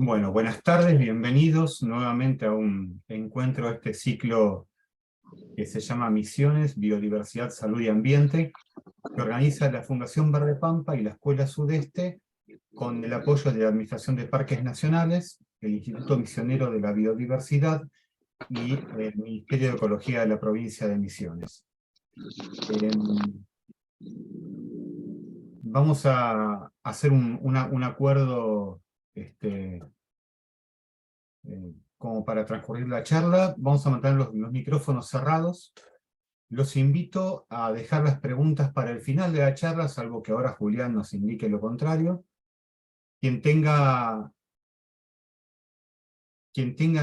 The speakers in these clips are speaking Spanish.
Bueno, buenas tardes, bienvenidos nuevamente a un encuentro de este ciclo que se llama Misiones, Biodiversidad, Salud y Ambiente, que organiza la Fundación Verde Pampa y la Escuela Sudeste, con el apoyo de la Administración de Parques Nacionales, el Instituto Misionero de la Biodiversidad y el Ministerio de Ecología de la Provincia de Misiones. Vamos a hacer un acuerdo como para transcurrir la charla. Vamos a mantener los micrófonos cerrados. Los invito a dejar las preguntas para el final de la charla, salvo que ahora Julián nos indique lo contrario. Quien tenga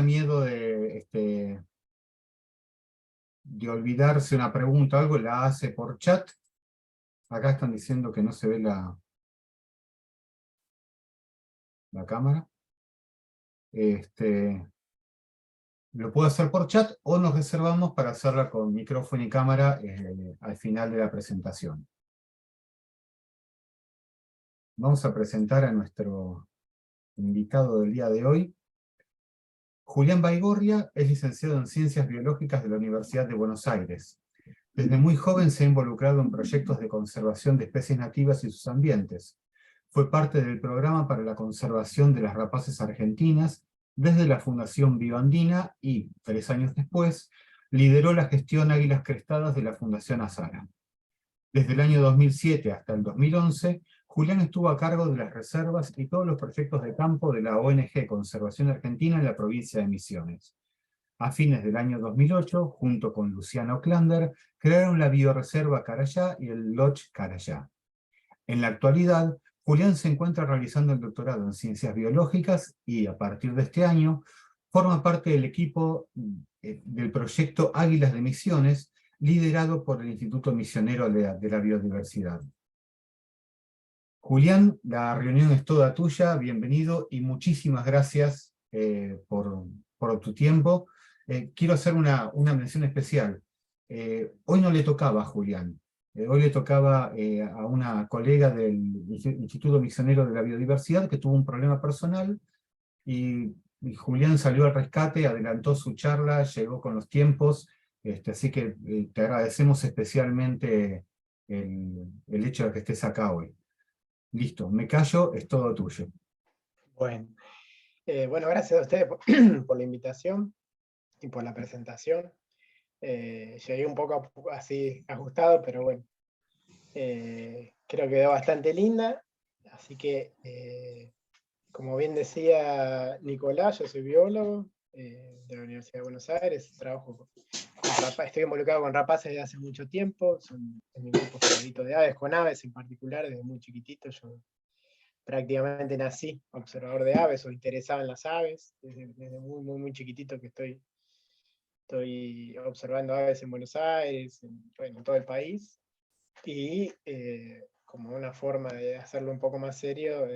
miedo de olvidarse una pregunta o algo, la hace por chat. Acá están diciendo que no se ve la cámara. Lo puedo hacer por chat o nos reservamos para hacerla con micrófono y cámara al final de la presentación. Vamos a presentar a nuestro invitado del día de hoy. Julián Baigorria es licenciado en Ciencias Biológicas de la Universidad de Buenos Aires. Desde muy joven se ha involucrado en proyectos de conservación de especies nativas y sus ambientes. Fue parte del programa para la conservación de las rapaces argentinas desde la Fundación Bioandina y, 3 años después, lideró la gestión Águilas Crestadas de la Fundación Azara. Desde el año 2007 hasta el 2011, Julián estuvo a cargo de las reservas y todos los proyectos de campo de la ONG Conservación Argentina en la provincia de Misiones. A fines del año 2008, junto con Luciano Klander, crearon la bioreserva Carayá y el Lodge Carayá. En la actualidad, Julián se encuentra realizando el doctorado en Ciencias Biológicas y, a partir de este año, forma parte del equipo del proyecto Águilas de Misiones, liderado por el Instituto Misionero de la Biodiversidad. Julián, la reunión es toda tuya, bienvenido y muchísimas gracias por tu tiempo. Quiero hacer una mención especial. Hoy no le tocaba a Julián, hoy le tocaba a una colega del Instituto Misionero de la Biodiversidad que tuvo un problema personal y Julián salió al rescate, adelantó su charla, llegó con los tiempos, así que te agradecemos especialmente el hecho de que estés acá hoy. Listo, me callo, es todo tuyo. Bueno, gracias a ustedes por la invitación y por la presentación. Llegué un poco así ajustado, pero bueno, creo que quedó bastante linda. Así que, como bien decía Nicolás, yo soy biólogo de la Universidad de Buenos Aires, trabajo con estoy involucrado con rapaces desde hace mucho tiempo, es mi grupo favorito de aves, con aves en particular, desde muy chiquitito. Yo prácticamente nací observador de aves o interesado en las aves, desde muy chiquitito que estoy observando aves en Buenos Aires, en todo el país, y como una forma de hacerlo un poco más serio,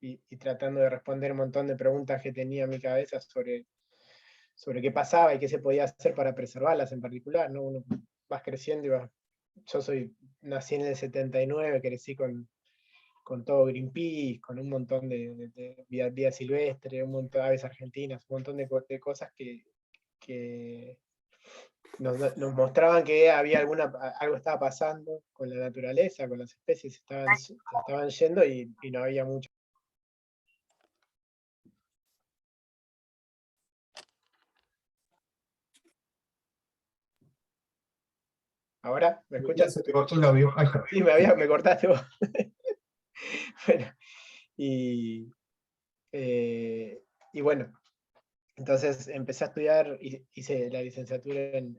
y tratando de responder un montón de preguntas que tenía en mi cabeza sobre qué pasaba y qué se podía hacer para preservarlas en particular, ¿no? Uno vas creciendo y nací en el 79, crecí con todo Greenpeace, con un montón de vida silvestre, un montón de aves argentinas, un montón de cosas que nos mostraban que había algo estaba pasando con la naturaleza, con las especies, estaban yendo y no había mucho. ¿Ahora? ¿Me escuchas? Se te cortó el audio. Ahí está. Sí, me cortaste vos. Bueno, y bueno, entonces empecé a estudiar, hice la licenciatura en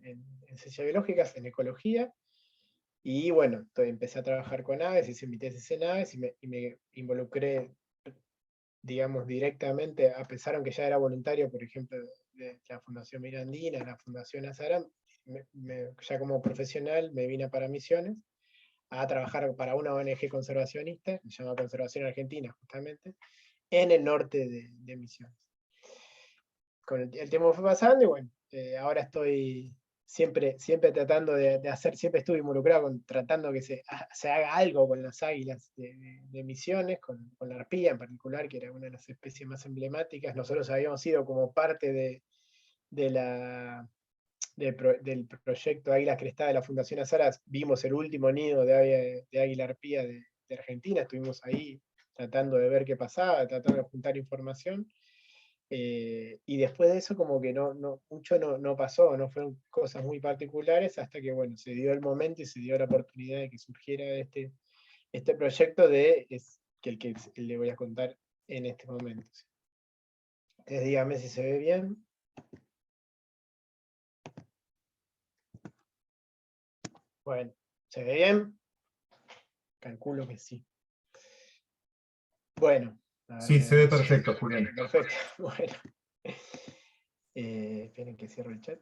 Ciencias Biológicas, en Ecología, y bueno, empecé a trabajar con aves, hice mi tesis en aves, y me involucré, digamos, directamente, a pesar de que ya era voluntario, por ejemplo, de la Fundación Mirandina, de la Fundación Azara, ya como profesional me vine para Misiones, a trabajar para una ONG conservacionista, que se llama Conservación Argentina, justamente, en el norte de Misiones. Con el tiempo fue pasando y bueno, ahora estoy siempre tratando de hacer, siempre estuve involucrado tratando que se haga algo con las águilas de Misiones, con la arpía en particular, que era una de las especies más emblemáticas. Nosotros habíamos sido como parte del proyecto Águilas Crestadas de la Fundación Azara, vimos el último nido de águila arpía de Argentina, estuvimos ahí tratando de ver qué pasaba, tratando de juntar información. Y después de eso como que mucho no pasó, no fueron cosas muy particulares, hasta que bueno, se dio el momento y se dio la oportunidad de que surgiera este proyecto que el que le voy a contar en este momento. Entonces dígame si se ve bien. Bueno, ¿se ve bien? Calculo que sí. Bueno. Sí, se ve perfecto, Julián. Perfecto, bueno. Esperen que cierro el chat.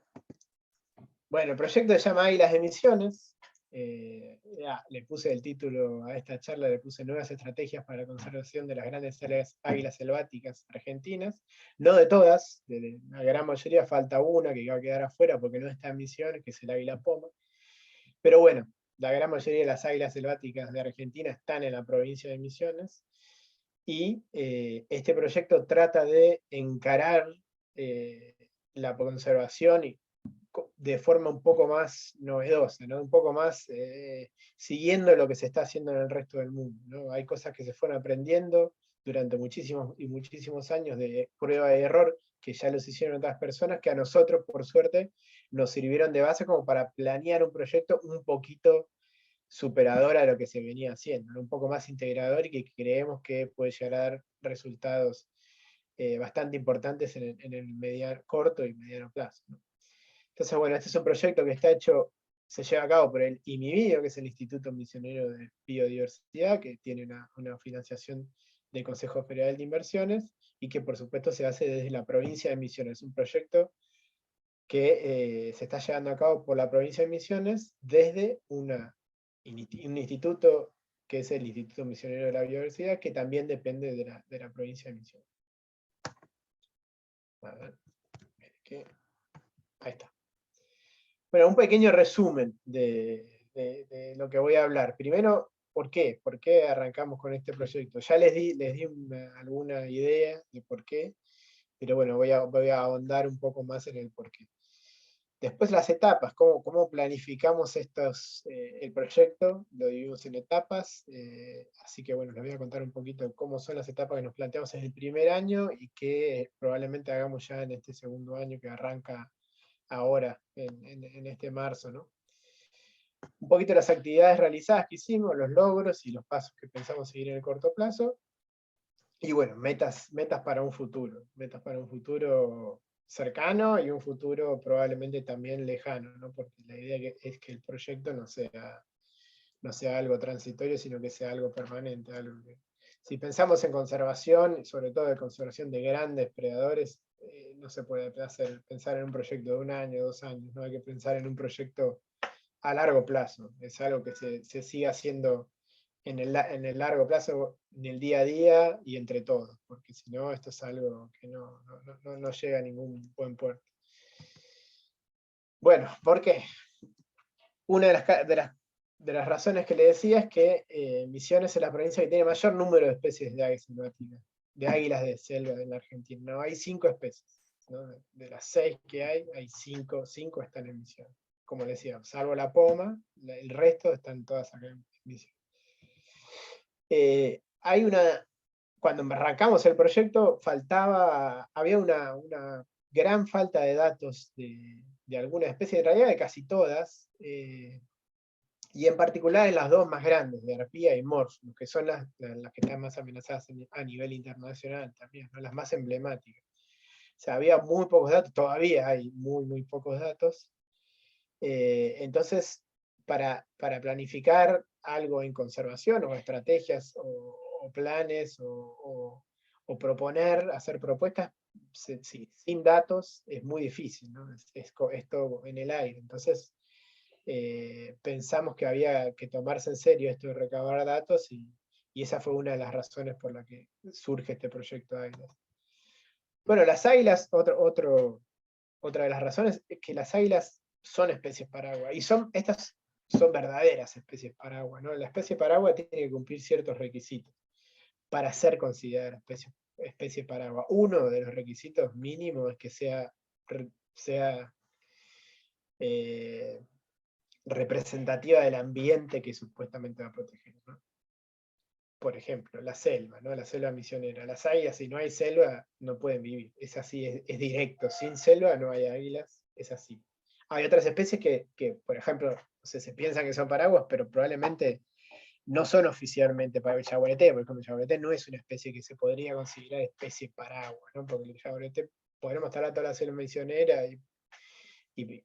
Bueno, el proyecto se llama Águilas de Misiones. Le puse el título a esta charla, le puse Nuevas estrategias para la conservación de las grandes águilas selváticas argentinas. No de todas, de la gran mayoría falta una que va a quedar afuera porque no está en Misiones, que es el águila poma. Pero bueno, la gran mayoría de las águilas selváticas de Argentina están en la provincia de Misiones. Y este proyecto trata de encarar la conservación de forma un poco más novedosa, ¿no? Un poco más siguiendo lo que se está haciendo en el resto del mundo, ¿no? Hay cosas que se fueron aprendiendo durante muchísimos y muchísimos años de prueba y error, que ya los hicieron otras personas, que a nosotros, por suerte, nos sirvieron de base como para planear un proyecto un poquito superador a lo que se venía haciendo, ¿no? Un poco más integrador y que creemos que puede llegar a dar resultados bastante importantes en el corto y mediano plazo, ¿no? Entonces, bueno, este es un proyecto que está hecho, se lleva a cabo por el IMIBio, que es el Instituto Misionero de Biodiversidad, que tiene una financiación del Consejo Federal de Inversiones, y que por supuesto se hace desde la provincia de Misiones. Es un proyecto que se está llevando a cabo por la provincia de Misiones desde un instituto que es el Instituto Misionero de la Biodiversidad, que también depende de la provincia de Misiones. A ver, ahí está. Bueno, un pequeño resumen de lo que voy a hablar. Primero, ¿por qué? ¿Por qué arrancamos con este proyecto? Ya les di alguna idea de por qué, pero bueno, voy a ahondar un poco más en el por qué. Después las etapas, cómo planificamos el proyecto, lo dividimos en etapas, así que bueno, les voy a contar un poquito cómo son las etapas que nos planteamos en el primer año y que probablemente hagamos ya en este segundo año que arranca ahora, en este marzo, ¿no? Un poquito las actividades realizadas que hicimos, los logros y los pasos que pensamos seguir en el corto plazo, y bueno, metas para un futuro cercano y un futuro probablemente también lejano, ¿no? Porque la idea es que el proyecto no sea algo transitorio, sino que sea algo permanente. Si pensamos en conservación, sobre todo en conservación de grandes predadores, no se puede pensar en un proyecto de 1 año, 2 años, ¿no? Hay que pensar en un proyecto a largo plazo. Es algo que se sigue haciendo en el largo plazo, en el día a día y entre todos, porque si no, esto es algo que no llega a ningún buen puerto. Bueno, ¿por qué? Una de las razones que le decía es que Misiones es la provincia que tiene mayor número de especies de águilas selváticas, de águilas de selva en la Argentina. No, hay 5 especies, ¿no? De las 6 que hay 5 están en Misiones. Como les decía, salvo la poma, el resto están todas acá en Misiones. Cuando arrancamos el proyecto, había una gran falta de datos de alguna especie, en realidad de casi todas, y en particular en las dos más grandes, de arpía y morsus, que son las que están más amenazadas a nivel internacional también, ¿no? Las más emblemáticas. O sea, había muy pocos datos, todavía hay muy pocos datos. Entonces, para planificar algo en conservación, o estrategias, o planes, o proponer, hacer propuestas, sin datos es muy difícil, ¿no? Es todo en el aire. Entonces, pensamos que había que tomarse en serio esto de recabar datos, y esa fue una de las razones por la que surge este proyecto de águilas. Bueno, las águilas, otra de las razones es que las águilas son especies paraguas. Y estas son verdaderas especies paraguas, ¿no? La especie paraguas tiene que cumplir ciertos requisitos para ser considerada especie paraguas. Uno de los requisitos mínimos es que sea representativa del ambiente que supuestamente va a proteger, ¿no? Por ejemplo, la selva, ¿no? La selva misionera. Las águilas, si no hay selva, no pueden vivir. Es así, es directo. Sin selva no hay águilas, es así. Hay otras especies que por ejemplo, se piensan que son paraguas, pero probablemente no son oficialmente para el yaguareté. Por ejemplo, el yaguareté no es una especie que se podría considerar especie paraguas, ¿no? Porque el yaguareté, podremos estar a toda la selva misionera y puede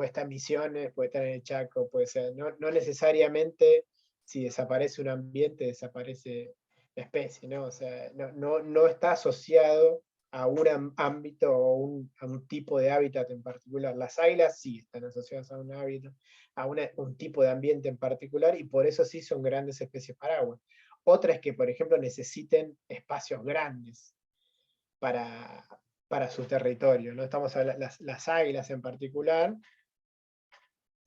estar en Misiones, puede estar en el Chaco, puede ser, no necesariamente si desaparece un ambiente, desaparece la especie, ¿no? O sea, no está asociado a un ámbito o a un tipo de hábitat en particular. Las águilas sí están asociadas a un hábitat, a un tipo de ambiente en particular, y por eso sí son grandes especies paraguas. Otra es que, por ejemplo, necesiten espacios grandes para, para su territorio, ¿no? Estamos hablando, las águilas en particular,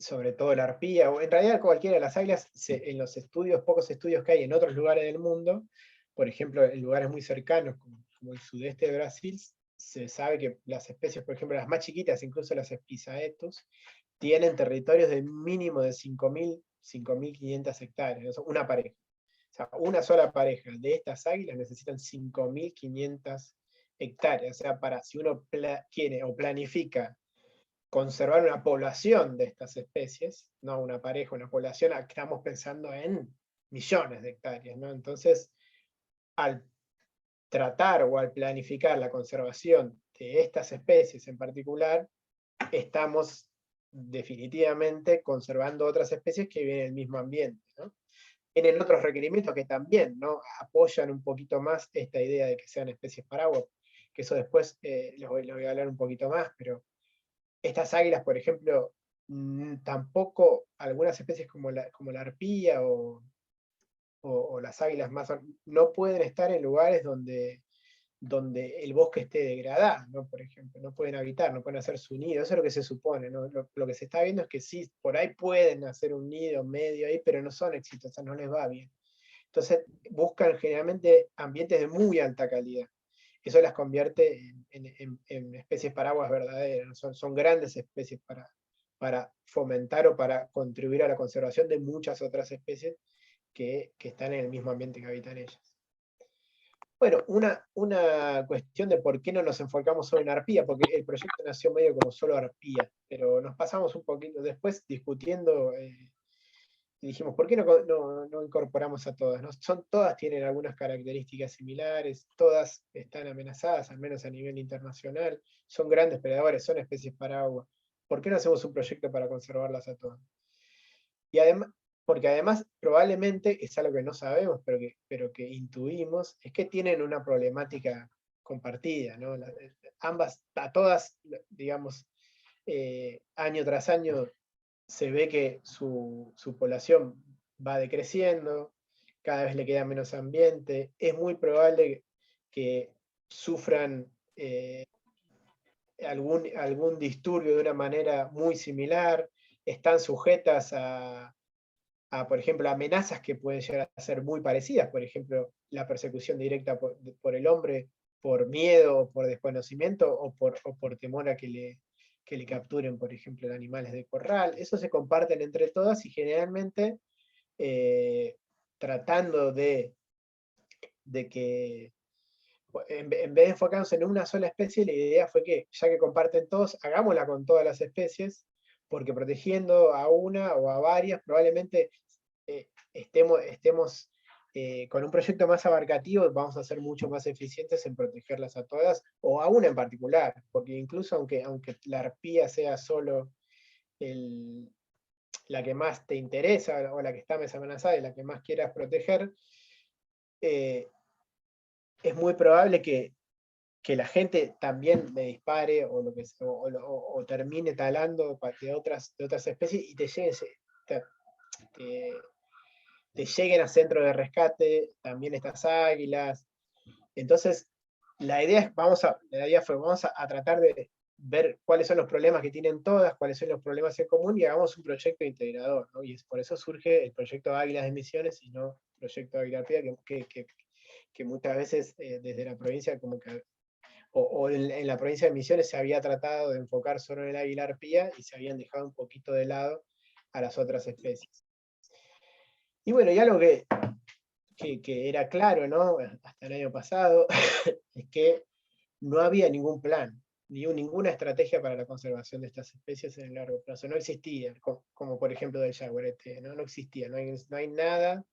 sobre todo la arpía, o en realidad cualquiera de las águilas, en los estudios, pocos estudios que hay en otros lugares del mundo, por ejemplo, en lugares muy cercanos, como el sudeste de Brasil, se sabe que las especies, por ejemplo, las más chiquitas, incluso las Espisaetus, tienen territorios de mínimo de 5.500 hectáreas, una pareja. O sea, una sola pareja de estas águilas necesitan 5.500 hectáreas. O sea, si uno quiere o planifica conservar una población de estas especies, no una pareja, una población, estamos pensando en millones de hectáreas, ¿no? Entonces, al tratar o al planificar la conservación de estas especies en particular, estamos definitivamente conservando otras especies que viven en el mismo ambiente, ¿no? Tienen otros requerimientos que también, ¿no?, apoyan un poquito más esta idea de que sean especies paraguas, que eso después les voy a hablar un poquito más, pero estas águilas, por ejemplo, tampoco algunas especies como la arpía o las águilas más, no pueden estar en lugares donde el bosque esté degradado, ¿no? Por ejemplo, no pueden habitar, no pueden hacer su nido, eso es lo que se supone, ¿no? Lo que se está viendo es que sí, por ahí pueden hacer un nido medio ahí, pero no son exitosas, no les va bien. Entonces buscan generalmente ambientes de muy alta calidad. Eso las convierte en especies paraguas verdaderas, ¿no? Son grandes especies para fomentar o para contribuir a la conservación de muchas otras especies que están en el mismo ambiente que habitan ellas. Bueno, una cuestión de por qué no nos enfocamos solo en arpía, porque el proyecto nació medio como solo arpía, pero nos pasamos un poquito después discutiendo y dijimos, ¿por qué no incorporamos a todas? ¿No? Todas tienen algunas características similares, todas están amenazadas, al menos a nivel internacional, son grandes predadores, son especies paraguas. ¿Por qué no hacemos un proyecto para conservarlas a todas? Y además, porque además probablemente, es algo que no sabemos, pero que intuimos, es que tienen una problemática compartida, ¿no? A todas, digamos, año tras año se ve que su población va decreciendo, cada vez le queda menos ambiente, es muy probable que sufran algún disturbio de una manera muy similar, están sujetas por ejemplo, amenazas que pueden llegar a ser muy parecidas, por ejemplo, la persecución directa por el hombre por miedo, por desconocimiento o por temor a que le capturen, por ejemplo, animales de corral. Eso se comparten entre todas y generalmente tratando de que, en vez de enfocarnos en una sola especie, la idea fue que, ya que comparten todos, hagámosla con todas las especies, porque protegiendo a una o a varias, probablemente estemos con un proyecto más abarcativo, vamos a ser mucho más eficientes en protegerlas a todas, o a una en particular, porque incluso aunque la arpía sea solo la que más te interesa, o la que está más amenazada y la que más quieras proteger, es muy probable que la gente también me dispare o termine talando de otras especies y te lleguen a centro de rescate también estas águilas. Entonces, la idea fue, vamos a tratar ver cuáles son los problemas que tienen todas, cuáles son los problemas en común, y hagamos un proyecto integrador, ¿no? Y por eso surge el proyecto Águilas de Misiones y no el proyecto Águila Arpía, que muchas veces desde la provincia como que o en la provincia de Misiones se había tratado de enfocar solo en el águila arpía y se habían dejado un poquito de lado a las otras especies. Y bueno, ya lo que era claro, ¿no? Hasta el año pasado, es que no había ningún plan, ninguna estrategia para la conservación de estas especies en el largo plazo. No existía, como por ejemplo del jaguarete, ¿no? No existía, no hay nada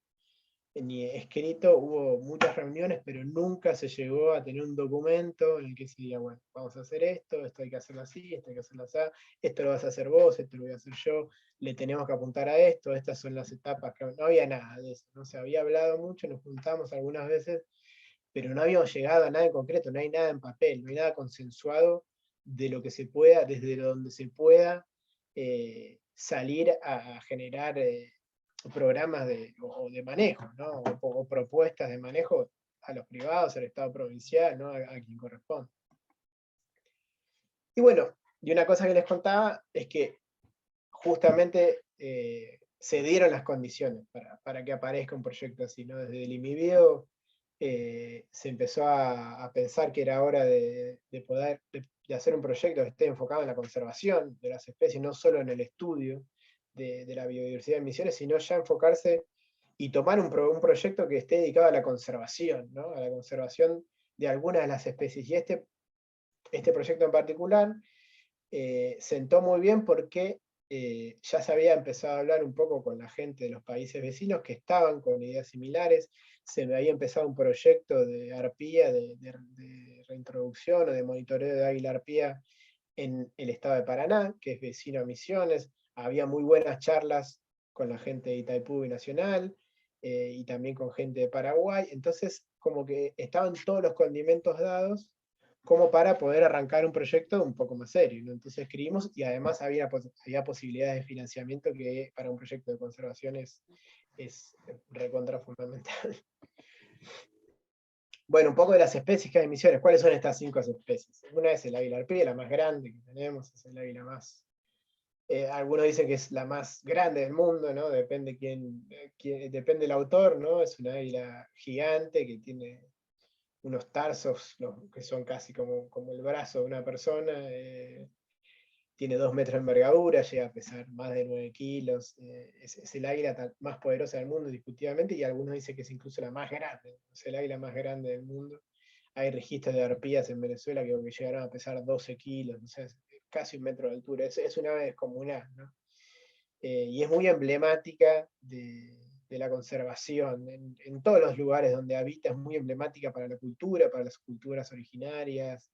ni escrito, hubo muchas reuniones, pero nunca se llegó a tener un documento en el que se diga, bueno, vamos a hacer esto hay que hacerlo así, esto hay que hacerlo así, esto lo vas a hacer vos, esto lo voy a hacer yo, le tenemos que apuntar a esto, estas son las etapas, no había nada de eso, no se había hablado mucho, nos juntamos algunas veces, pero no habíamos llegado a nada en concreto, no hay nada en papel, no hay nada consensuado de lo que se pueda, desde donde se pueda salir a generar programas de manejo, ¿no? O propuestas de manejo a los privados, al Estado provincial, ¿no? A quien corresponde. Y bueno, y una cosa que les contaba es que justamente se dieron las condiciones para que aparezca un proyecto así, ¿no? Desde el IMIBio se empezó a pensar que era hora de poder de hacer un proyecto que esté enfocado en la conservación de las especies, no solo en el estudio de la biodiversidad de Misiones, sino ya enfocarse y tomar un proyecto que esté dedicado a la conservación, ¿no? A la conservación de algunas de las especies. Y este proyecto en particular sentó muy bien porque ya se había empezado a hablar un poco con la gente de los países vecinos que estaban con ideas similares, se había empezado un proyecto de arpía, de reintroducción o de monitoreo de águila arpía en el estado de Paraná, que es vecino a Misiones, había muy buenas charlas con la gente de Itaipú Nacional, y también con gente de Paraguay, entonces como que estaban todos los condimentos dados como para poder arrancar un proyecto un poco más serio, ¿no? Entonces escribimos y además había posibilidades de financiamiento que para un proyecto de conservación es recontra fundamental. Bueno, un poco de las especies que hay en Misiones. ¿Cuáles son estas 5 especies? Una es el águila arpía, la más grande que tenemos, es el águila más... algunos dicen que es la más grande del mundo, ¿no? Depende depende del autor, ¿no? Es una águila gigante que tiene unos tarsos que son casi como el brazo de una persona, tiene 2 metros de envergadura, llega a pesar más de 9 kilos, es el águila más poderosa del mundo, discutidamente, y algunos dicen que es incluso la más grande, es el águila más grande del mundo. Hay registros de arpías en Venezuela que llegaron a pesar 12 kilos, o sea, es casi 1 metro de altura, es una ave descomunal, ¿no? Y es muy emblemática de la conservación. En todos los lugares donde habita es muy emblemática para la cultura, para las culturas originarias,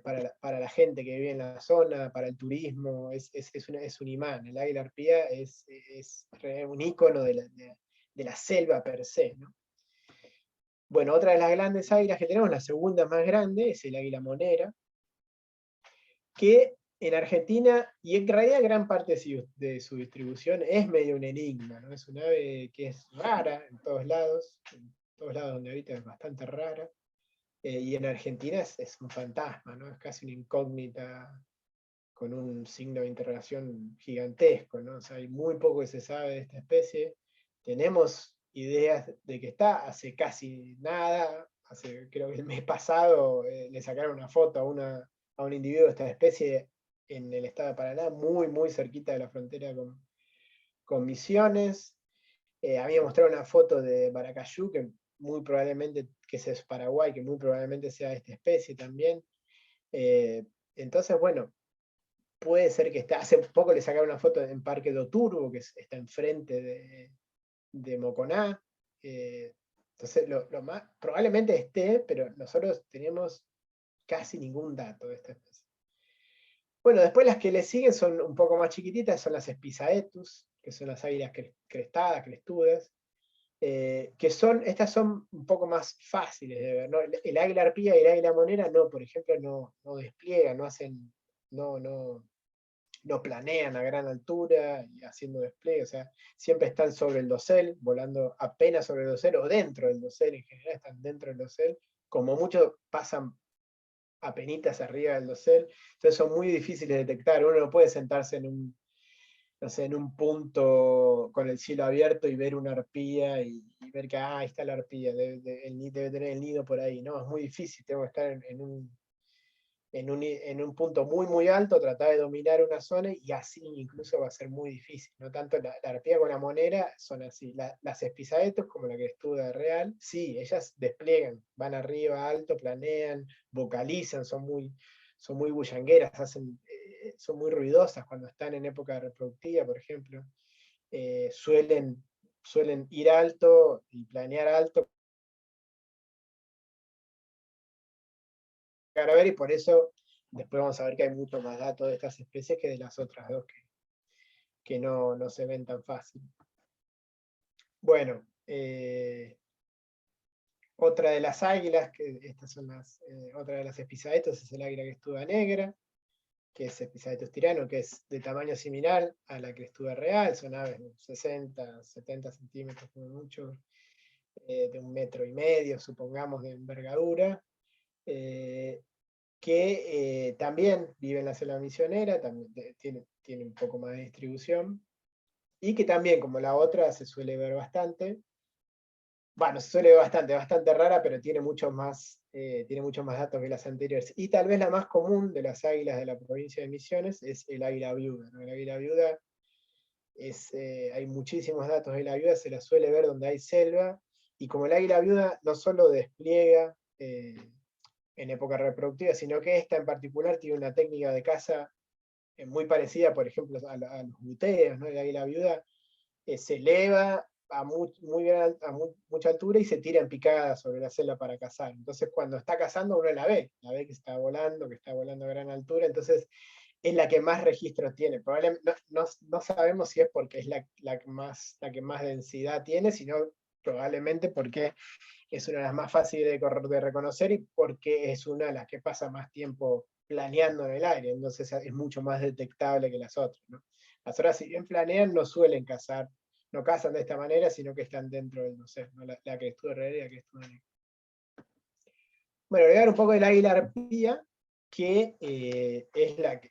para la gente que vive en la zona, para el turismo, es un imán. El águila arpía es un ícono de la selva per se, ¿no? Bueno, otra de las grandes águilas que tenemos, la segunda más grande, es el águila monera, que en Argentina, y en realidad gran parte de su distribución, es medio un enigma, ¿no? Es una ave que es rara en todos lados donde habita es bastante rara, y en Argentina es un fantasma, ¿no? Es casi una incógnita con un signo de interrogación gigantesco, ¿no? O sea, hay muy poco que se sabe de esta especie. Tenemos ideas de que está, hace casi nada, creo que el mes pasado le sacaron una foto a un individuo de esta especie en el estado de Paraná, muy, muy cerquita de la frontera con Misiones. Había mostrado una foto de Baracayú, que muy probablemente, que es Paraguay, que muy probablemente sea de esta especie también. Entonces, bueno, puede ser que está. Hace poco le sacaron una foto en Parque do Turbo, que está enfrente de Moconá. Entonces, lo más, probablemente esté, pero nosotros tenemos casi ningún dato de esta especie. Bueno, después las que le siguen son un poco más chiquititas, son las Spizaetus, que son las águilas crestadas, crestudas, estas son un poco más fáciles de ver, ¿no? El águila arpía y el águila monera no, por ejemplo, no despliegan, no planean a gran altura y haciendo despliegue, o sea, siempre están sobre el dosel, volando apenas sobre el dosel o dentro del dosel, en general están dentro del dosel, como mucho pasan apenitas arriba del dosel, entonces son muy difíciles de detectar. Uno no puede sentarse en un, no sé, en un punto con el cielo abierto y ver una arpía y ver que ahí está la arpía, debe tener el nido por ahí. No, es muy difícil, tengo que estar en un punto muy muy alto, tratar de dominar una zona y así incluso va a ser muy difícil. No tanto la arpía con la monera son así. Las espisaetos, como la que estudia real, sí, ellas despliegan, van arriba, alto, planean, vocalizan, son muy bullangueras, son muy ruidosas cuando están en época reproductiva, por ejemplo. Suelen ir alto y planear alto para ver, y por eso después vamos a ver que hay mucho más datos de estas especies que de las otras dos que no se ven tan fácil. Bueno, otra de las águilas, que estas son otra de las espisaetos, es el águila crestuda negra, que es Espisaetos tirano, que es de tamaño similar a la crestuda real, son aves de 60, 70 centímetros como mucho, de 1,5 metros, supongamos, de envergadura, que también vive en la selva misionera, también tiene un poco más de distribución, y que también, como la otra, se suele ver bastante. Bueno, se suele ver bastante rara, pero tiene muchos más datos que las anteriores. Y tal vez la más común de las águilas de la provincia de Misiones es el águila viuda, ¿no? El águila viuda hay muchísimos datos de la viuda, se la suele ver donde hay selva, y como el águila viuda no solo despliega en época reproductiva, sino que esta en particular tiene una técnica de caza muy parecida, por ejemplo, a los buteos, ¿no? El águila viuda se eleva a mucha altura y se tira en picada sobre la selva para cazar. Entonces cuando está cazando uno la ve que está volando a gran altura, entonces es la que más registros tiene. Probablemente no sabemos si es porque es la que más densidad tiene, sino probablemente porque es una de las más fáciles de reconocer y porque es una de las que pasa más tiempo planeando en el aire, entonces es mucho más detectable que las otras, ¿no? Las otras, si bien planean, no suelen cazar, no cazan de esta manera, sino que están dentro del, no sé, ¿no? La que estuvo real y la que estuvo negra. Bueno, voy a hablar un poco del águila arpía, que es la que,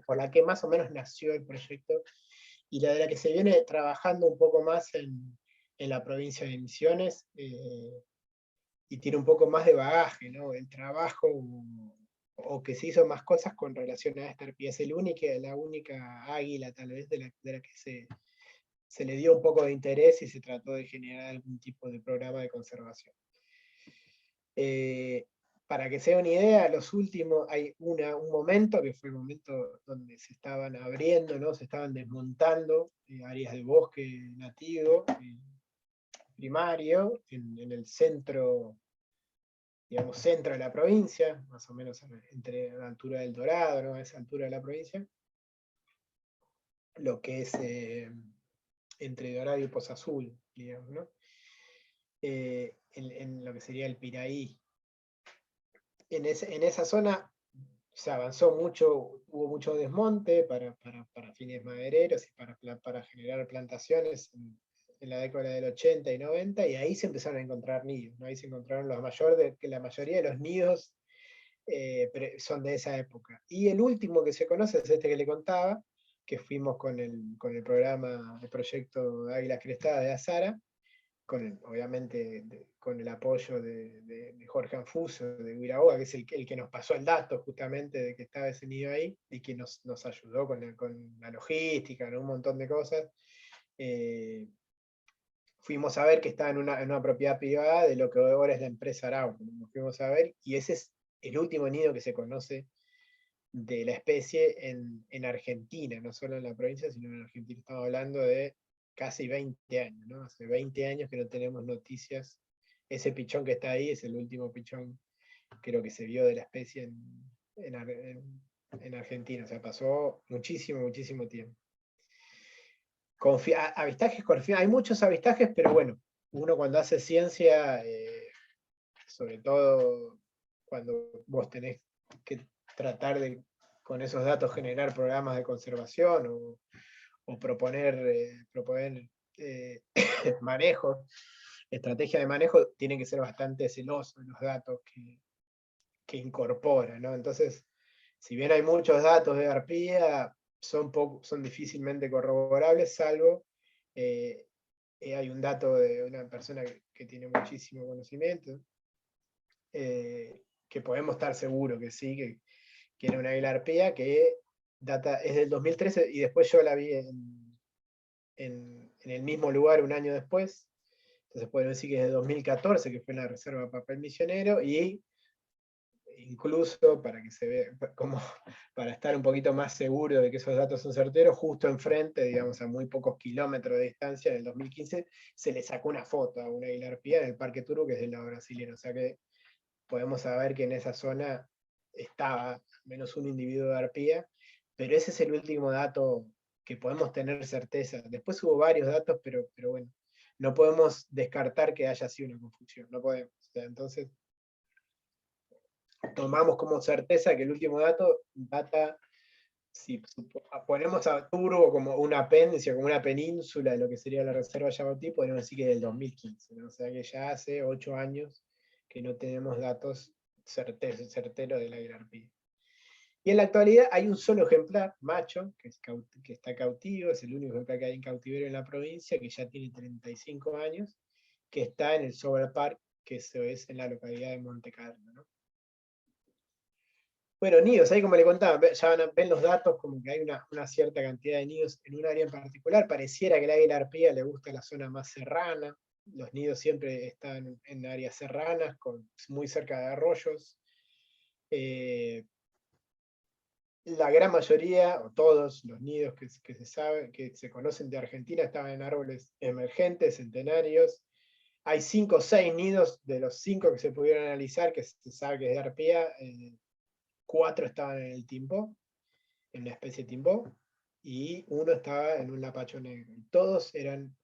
por la que más o menos nació el proyecto, y la de la que se viene trabajando un poco más en la provincia de Misiones, y tiene un poco más de bagaje, ¿no? El trabajo, o que se hizo más cosas con relación a esta arpía. Es la única águila, tal vez, de la que se le dio un poco de interés y se trató de generar algún tipo de programa de conservación. Para que se den una idea, los últimos, hay un momento, que fue el momento donde se estaban abriendo, ¿no? Se estaban desmontando áreas de bosque nativo, primario, en el centro, digamos, centro de la provincia, más o menos entre la altura del Dorado, ¿no? A esa altura de la provincia, lo que es entre Dorado y Poza Azul, digamos, ¿no? En lo que sería el Piraí. En esa zona se avanzó mucho, hubo mucho desmonte para fines madereros y para generar plantaciones en la década del 80 y 90, y ahí se empezaron a encontrar nidos, ¿no? Ahí se encontraron que la mayoría de los nidos son de esa época. Y el último que se conoce es este que le contaba, que fuimos con el programa, el proyecto de Águilas Crestadas de Azara, obviamente con el apoyo de Jorge Anfuso, de Huiraoga, que es el que nos pasó el dato justamente de que estaba ese nido ahí, y que nos ayudó con la logística, ¿no? Un montón de cosas. Fuimos a ver que estaba en una propiedad privada de lo que ahora es la empresa Arauco. Nos fuimos a ver, y ese es el último nido que se conoce de la especie en Argentina, no solo en la provincia, sino en Argentina. Estamos hablando de casi 20 años, ¿no? Hace 20 años que no tenemos noticias. Ese pichón que está ahí es el último pichón, creo que se vio de la especie en Argentina. O sea, pasó muchísimo tiempo. Avistajes confirmados, hay muchos avistajes, pero bueno, uno cuando hace ciencia, sobre todo cuando vos tenés que tratar de, con esos datos, generar programas de conservación o proponer manejo, estrategia de manejo, tienen que ser bastante celosos los datos que incorpora, ¿no? Entonces, si bien hay muchos datos de arpía, son difícilmente corroborables, salvo hay un dato de una persona que tiene muchísimo conocimiento, que podemos estar seguros que sí, que era una águila arpía, que es del 2013, y después yo la vi en el mismo lugar un año después. Entonces podemos decir que es de 2014, que fue en la Reserva Papel Misionero, y incluso para que se vea, como para estar un poquito más seguro de que esos datos son certeros, justo enfrente, digamos a muy pocos kilómetros de distancia, en el 2015, se le sacó una foto a una águila arpía en el Parque Turbo, que es del lado brasileño. O sea que podemos saber que en esa zona estaba al menos un individuo de arpía, pero ese es el último dato que podemos tener certeza. Después hubo varios datos, pero bueno, no podemos descartar que haya sido una confusión, no podemos. O sea, entonces, tomamos como certeza que el último dato data, si ponemos a Turbo como un apéndice, como una península de lo que sería la reserva Yabauti, podemos decir que es del 2015, ¿no? O sea que ya hace 8 años que no tenemos datos certeros de la águila arpía. Y en la actualidad hay un solo ejemplar, macho, que está cautivo, es el único ejemplar que hay en cautiverio en la provincia, que ya tiene 35 años, que está en el Sober Park, que eso es en la localidad de Monte Carlo, ¿no? Bueno, nidos, ahí como le contaba, ya ven los datos como que hay una cierta cantidad de nidos en un área en particular. Pareciera que el águila arpía le gusta la zona más serrana. Los nidos siempre están en áreas serranas, muy cerca de arroyos. La gran mayoría, o todos los nidos que se sabe, que se conocen de Argentina, estaban en árboles emergentes, centenarios. Hay 5 o 6 nidos de los 5 que se pudieron analizar, que se sabe que es de arpía. 4 estaban en el timbó, en la especie timbó, y 1 estaba en un lapacho negro. Todos eran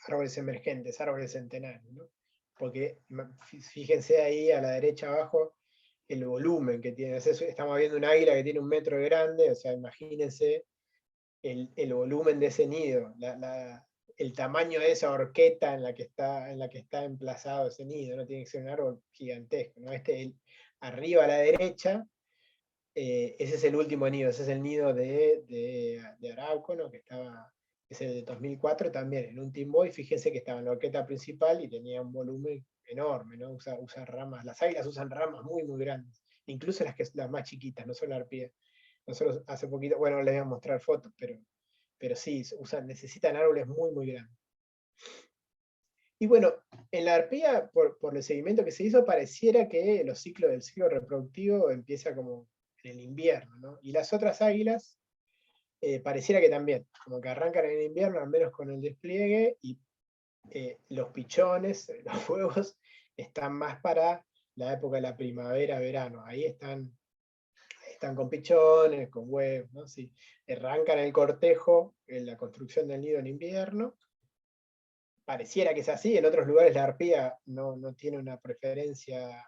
árboles emergentes, árboles centenarios, ¿no? Porque fíjense ahí a la derecha abajo el volumen que tiene. Estamos viendo un águila que tiene 1 metro de grande, o sea, imagínense el volumen de ese nido, el tamaño de esa horqueta en la que está emplazado ese nido, no tiene que ser un árbol gigantesco, ¿no? Arriba a la derecha, ese es el último nido, ese es el nido de Arauco, ¿no? Que es el de 2004 también, en un timbó, y fíjense que estaba en la horqueta principal y tenía un volumen enorme, ¿no? Usa ramas, las águilas usan ramas muy, muy grandes, incluso las más chiquitas, no solo la arpía. Nosotros hace poquito, bueno, les voy a mostrar fotos, pero sí, necesitan árboles muy, muy grandes. Y bueno, en la arpía, por el seguimiento que se hizo, pareciera que el ciclo reproductivo empieza como en el invierno, ¿no? Y las otras águilas, pareciera que también, como que arrancan en el invierno, al menos con el despliegue, y los pichones, los huevos, están más para la época de la primavera, verano. Ahí están con pichones, con huevos, ¿no? Sí, arrancan el cortejo, en la construcción del nido en invierno. Pareciera que es así, en otros lugares la arpía no tiene una preferencia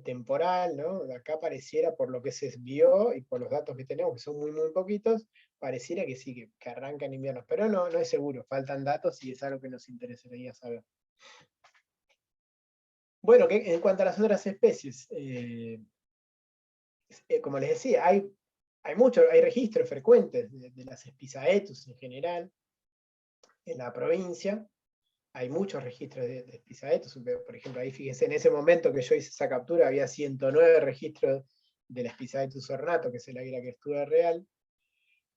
temporal, ¿no? Acá pareciera, por lo que se vio y por los datos que tenemos, que son muy, muy poquitos, pareciera que sí, que arranca en invierno, pero no es seguro, faltan datos y es algo que nos interesaría saber. Bueno, en cuanto a las otras especies, como les decía, hay registros frecuentes de las Spizaetus en general en la provincia. Hay muchos registros de Spizaetus. Por ejemplo, ahí fíjense, en ese momento que yo hice esa captura había 109 registros de la Spizaetus ornato, que es el águila que estudia real.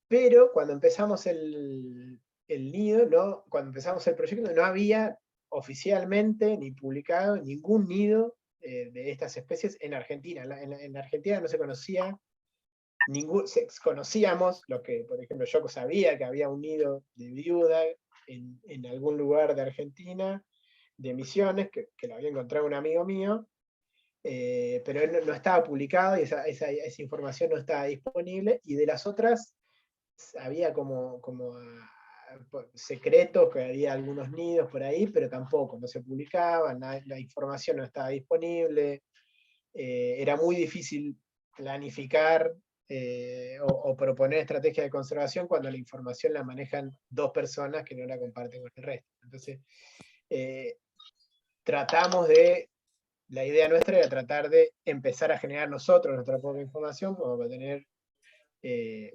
Pero cuando empezamos el nido, ¿no? Cuando empezamos el proyecto, no había oficialmente ni publicado ningún nido de estas especies en Argentina. En Argentina no se conocía conocíamos lo que, por ejemplo, yo sabía que había un nido de viuda en algún lugar de Argentina, de Misiones, que lo había encontrado un amigo mío, pero no estaba publicado y esa información no estaba disponible, y de las otras había como secretos, que había algunos nidos por ahí, pero tampoco, no se publicaban, la información no estaba disponible, era muy difícil planificar o proponer estrategias de conservación cuando la información la manejan 2 personas que no la comparten con el resto. Entonces, tratamos de la idea nuestra era tratar de empezar a generar nosotros nuestra propia información, como para tener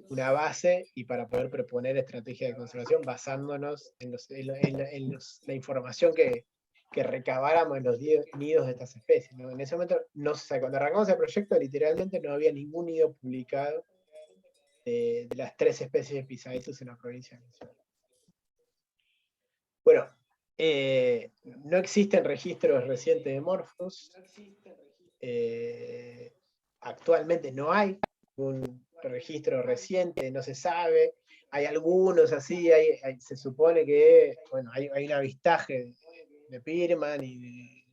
una base y para poder proponer estrategias de conservación basándonos en la información que recabáramos en los nidos de estas especies, ¿no? En ese momento, cuando arrancamos el proyecto, literalmente no había ningún nido publicado de las 3 especies de Pisaesus en la provincia de Misiones. Bueno, no existen registros recientes de morfos. Actualmente no hay un registro reciente, no se sabe. Hay algunos así, se supone que bueno, hay un avistaje de Pirman y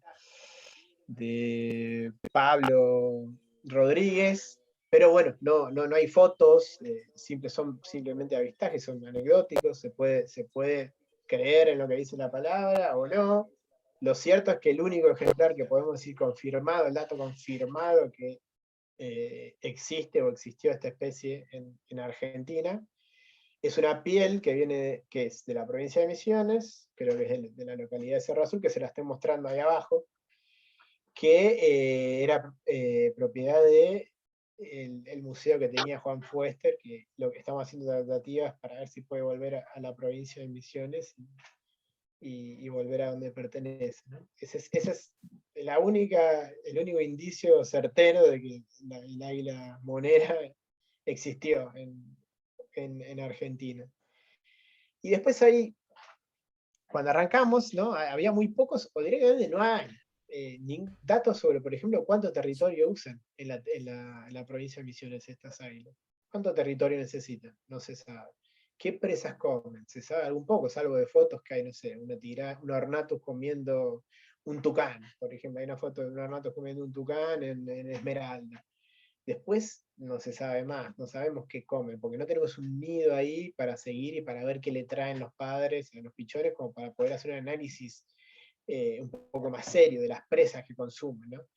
de Pablo Rodríguez, pero bueno, no hay fotos, son simplemente avistajes, son anecdóticos, se puede creer en lo que dice la palabra o no. Lo cierto es que el único ejemplar que podemos decir confirmado, el dato confirmado que existe o existió esta especie en Argentina, es una piel que es de la provincia de Misiones, creo que es de la localidad de Cerro Azul, que se la estoy mostrando ahí abajo, que era propiedad de el museo que tenía Juan Fuester, que lo que estamos haciendo tratativas para ver si puede volver a la provincia de Misiones y volver a donde pertenece, ¿no? Ese es el único indicio certero de que el águila monera existió en Argentina. Y después ahí, cuando arrancamos, ¿no? Había muy pocos, o directamente no hay datos sobre, por ejemplo, cuánto territorio usan en la provincia de Misiones estas águilas. ¿Cuánto territorio necesitan? No se sabe. ¿Qué presas comen? Se sabe algún poco, salvo de fotos que hay, no sé, un ornatus comiendo un tucán, por ejemplo, hay una foto de un ornatus comiendo un tucán en Esmeralda. Después no se sabe más, no sabemos qué comen, porque no tenemos un nido ahí para seguir y para ver qué le traen los padres a los pichones, como para poder hacer un análisis un poco más serio de las presas que consumen, ¿no?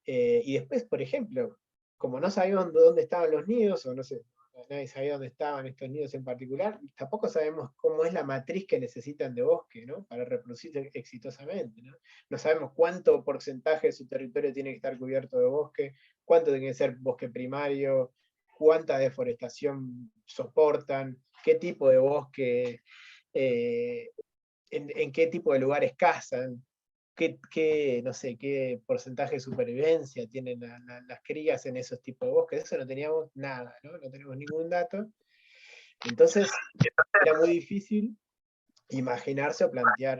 Y después, por ejemplo, como no sabíamos dónde estaban los nidos, o no sé, nadie sabía dónde estaban estos nidos en particular, tampoco sabemos cómo es la matriz que necesitan de bosque, ¿no? Para reproducirse exitosamente, ¿no? No sabemos cuánto porcentaje de su territorio tiene que estar cubierto de bosque, cuánto tiene que ser bosque primario, cuánta deforestación soportan, qué tipo de bosque, en qué tipo de lugares cazan, no sé, qué porcentaje de supervivencia tienen las crías en esos tipos de bosques. Eso no teníamos nada, ¿no? No tenemos ningún dato. Entonces, era muy difícil imaginarse o plantear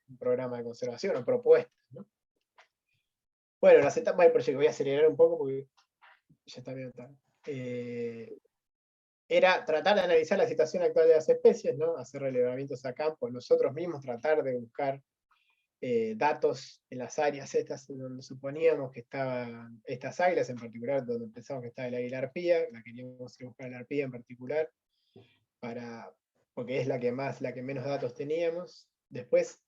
un programa de conservación o propuestas, ¿no? Bueno, las etapas del proyecto, voy a acelerar un poco porque ya está bien tarde. Era tratar de analizar la situación actual de las especies, ¿no? Hacer relevamientos a campo, nosotros mismos tratar de buscar datos en las áreas estas donde suponíamos que estaban estas águilas, en particular donde pensamos que estaba el águila arpía, la queríamos buscar la arpía en particular, porque es la que menos datos teníamos. Después,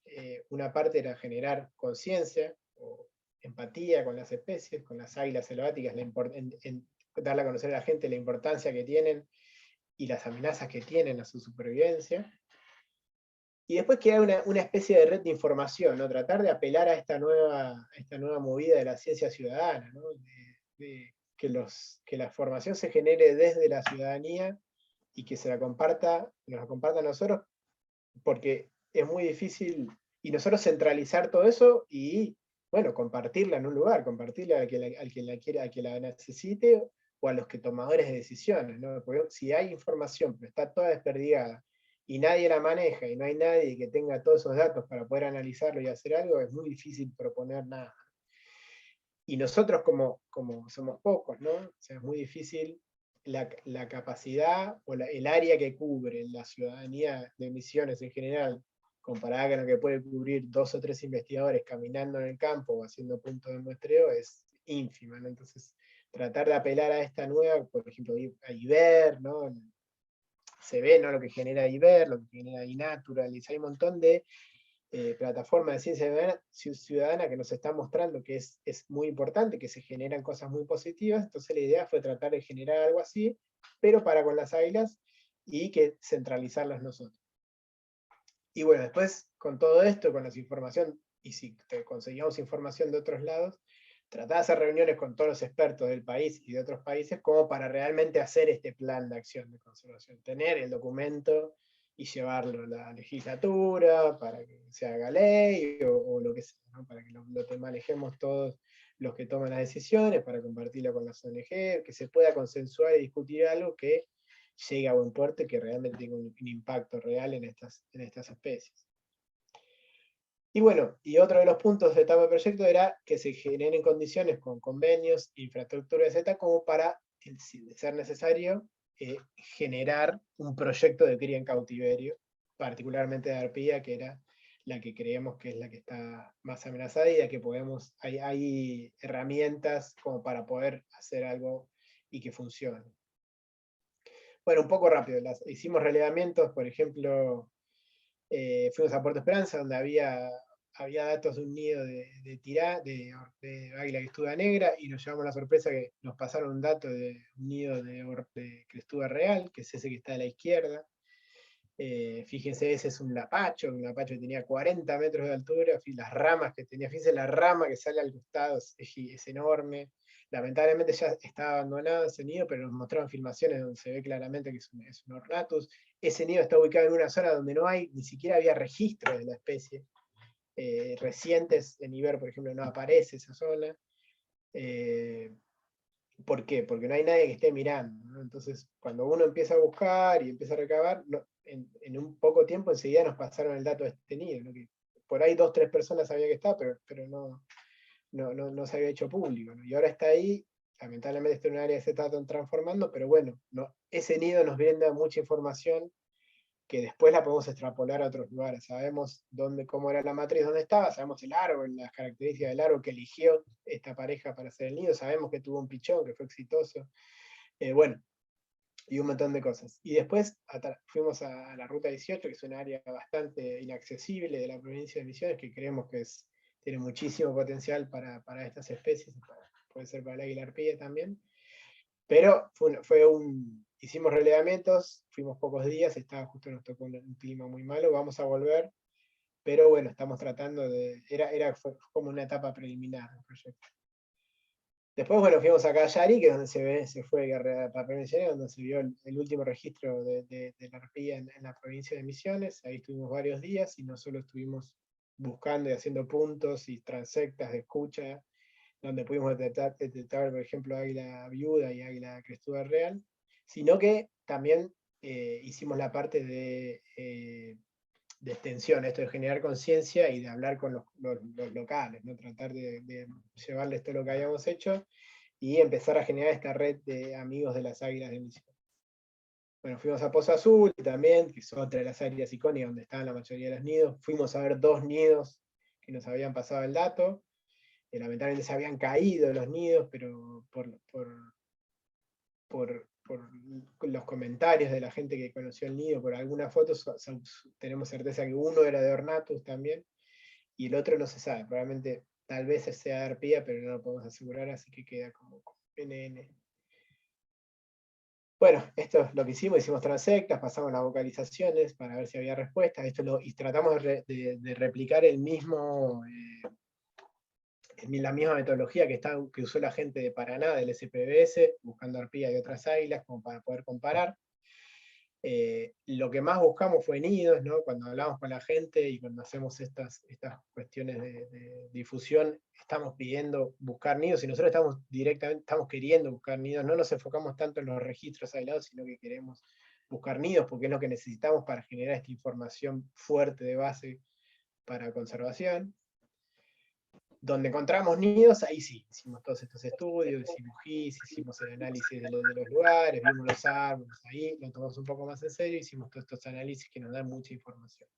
una parte era generar conciencia o empatía con las especies, con las águilas selváticas, darle a conocer a la gente la importancia que tienen y las amenazas que tienen a su supervivencia. Y después queda una especie de red de información, ¿no? Tratar de apelar a esta nueva movida de la ciencia ciudadana, ¿no? Que la formación se genere desde la ciudadanía y que nos la comparta a nosotros, porque es muy difícil, y nosotros centralizar todo eso y, bueno, compartirla en un lugar, compartirla al que la quiera, al que la necesite, o a los que tomadores de decisiones, ¿no? Porque si hay información, pero está toda desperdigada, y nadie la maneja, y no hay nadie que tenga todos esos datos para poder analizarlo y hacer algo, es muy difícil proponer nada. Y nosotros como somos pocos, ¿no? O sea, es muy difícil la capacidad o el área que cubre la ciudadanía de Misiones en general, comparada con lo que puede cubrir 2 o 3 investigadores caminando en el campo o haciendo puntos de muestreo, es ínfima, ¿no? Entonces, tratar de apelar a esta nueva, por ejemplo, a IBER, ¿no? Se ve, ¿no? Lo que genera IBER, lo que genera iNatural, hay un montón de plataformas de ciencia ciudadana que nos están mostrando que es muy importante, que se generan cosas muy positivas. Entonces la idea fue tratar de generar algo así, pero para con las águilas, y que centralizarlas nosotros. Y bueno, después con todo esto, con la información, y si conseguíamos información de otros lados, tratar de hacer reuniones con todos los expertos del país y de otros países como para realmente hacer este plan de acción de conservación, tener el documento y llevarlo a la legislatura para que se haga ley o lo que sea, ¿no? Para que lo manejemos todos los que toman las decisiones, para compartirlo con las ONG, que se pueda consensuar y discutir algo que llegue a buen puerto y que realmente tenga un impacto real en estas especies. Y bueno, y otro de los puntos de etapa del proyecto era que se generen condiciones con convenios, infraestructura, etc., como para, si de ser necesario, generar un proyecto de cría en cautiverio, particularmente de arpía, que era la que creemos que es la que está más amenazada y la que podemos, hay herramientas como para poder hacer algo y que funcione. Bueno, un poco rápido, hicimos relevamientos, por ejemplo, fuimos a Puerto Esperanza, donde había datos de un nido de águila crestuda negra, y nos llevamos la sorpresa que nos pasaron un dato de un nido de crestuda real, que es ese que está a la izquierda. Fíjense, ese es un lapacho que tenía 40 metros de altura, las ramas que tenía, fíjense la rama que sale al costado, es enorme. Lamentablemente ya está abandonado ese nido, pero nos mostraron filmaciones donde se ve claramente que es un ornatus. Ese nido está ubicado en una zona donde ni siquiera había registro de la especie. Recientes en Iber, por ejemplo, no aparece esa zona. ¿Por qué? Porque no hay nadie que esté mirando, ¿no? Entonces, cuando uno empieza a buscar y empieza a recabar, en un poco tiempo enseguida nos pasaron el dato de este nido, ¿no? Que por ahí 2 o 3 personas sabían que está, pero no se había hecho público, ¿no? Y ahora está ahí, lamentablemente está en un área que se está transformando, pero bueno, ese nido nos brinda mucha información que después la podemos extrapolar a otros lugares. Sabemos cómo era la matriz, dónde estaba, sabemos el árbol, las características del árbol que eligió esta pareja para hacer el nido, sabemos que tuvo un pichón, que fue exitoso. Bueno, y un montón de cosas. Y después fuimos a la Ruta 18, que es un área bastante inaccesible de la provincia de Misiones, que creemos que tiene muchísimo potencial para estas especies, puede ser para la águila arpía también. Pero hicimos relevamientos, fuimos pocos días, justo nos tocó un clima muy malo, vamos a volver, pero bueno, estamos tratando fue como una etapa preliminar del proyecto. Después, bueno, fuimos a Cayari, que es donde se fue Guerra Papel, donde se vio el último registro de la arpía en la provincia de Misiones. Ahí estuvimos varios días y no solo estuvimos buscando y haciendo puntos y transectas de escucha, donde pudimos detectar, por ejemplo, águila viuda y águila crestuda real, sino que también hicimos la parte de extensión, esto de generar conciencia y de hablar con los locales, ¿no? Tratar de llevarles todo lo que habíamos hecho y empezar a generar esta red de amigos de las águilas de Misiones. Bueno, fuimos a Pozo Azul también, que es otra de las áreas icónicas donde estaban la mayoría de los nidos. Fuimos a ver 2 nidos que nos habían pasado el dato. Lamentablemente se habían caído los nidos, pero por los comentarios de la gente que conoció el nido, por algunas fotos, tenemos certeza que uno era de Ornatus también, y el otro no se sabe, probablemente tal vez sea de arpía, pero no lo podemos asegurar, así que queda como NN. Bueno, esto es lo que hicimos transectas, pasamos las vocalizaciones para ver si había respuestas, y tratamos de replicar la misma metodología que usó la gente de Paraná, del SPBS, buscando arpía de otras águilas, como para poder comparar. Lo que más buscamos fue nidos, ¿no? Cuando hablamos con la gente y cuando hacemos estas cuestiones de difusión, estamos pidiendo buscar nidos, y nosotros estamos queriendo buscar nidos, no nos enfocamos tanto en los registros aislados, sino que queremos buscar nidos, porque es lo que necesitamos para generar esta información fuerte de base para conservación. Donde encontramos nidos, ahí sí, hicimos todos estos estudios, hicimos GIS, hicimos el análisis de los lugares, vimos los árboles, ahí lo tomamos un poco más en serio, hicimos todos estos análisis que nos dan mucha información.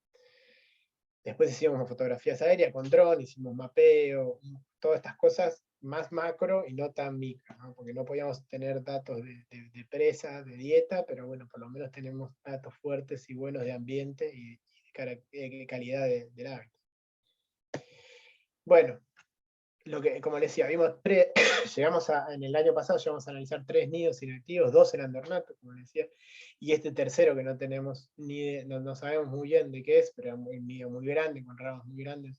Después hicimos fotografías aéreas con dron, hicimos mapeo, todas estas cosas más macro y no tan micro, ¿no? Porque no podíamos tener datos de presa, de dieta, pero bueno, por lo menos tenemos datos fuertes y buenos de ambiente y de calidad del hábitat. Bueno, como les decía, vimos tres, en el año pasado llegamos a analizar 3 nidos inactivos, 2 eran de ornato, como les decía, y este tercero que no tenemos no sabemos muy bien de qué es, pero era un nido muy grande, con ramas muy grandes,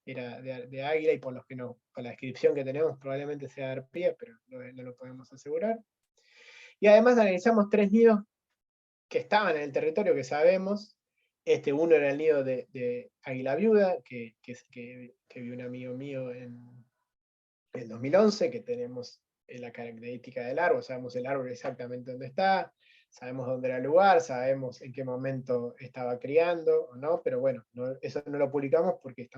era de águila, y por la descripción que tenemos probablemente sea de arpía, pero no lo podemos asegurar. Y además analizamos 3 nidos que estaban en el territorio que sabemos. Uno era el nido de águila viuda, que vio un amigo mío en 2011, que tenemos la característica del árbol, sabemos el árbol exactamente dónde está, sabemos dónde era el lugar, sabemos en qué momento estaba criando o no, pero bueno, eso no lo publicamos porque es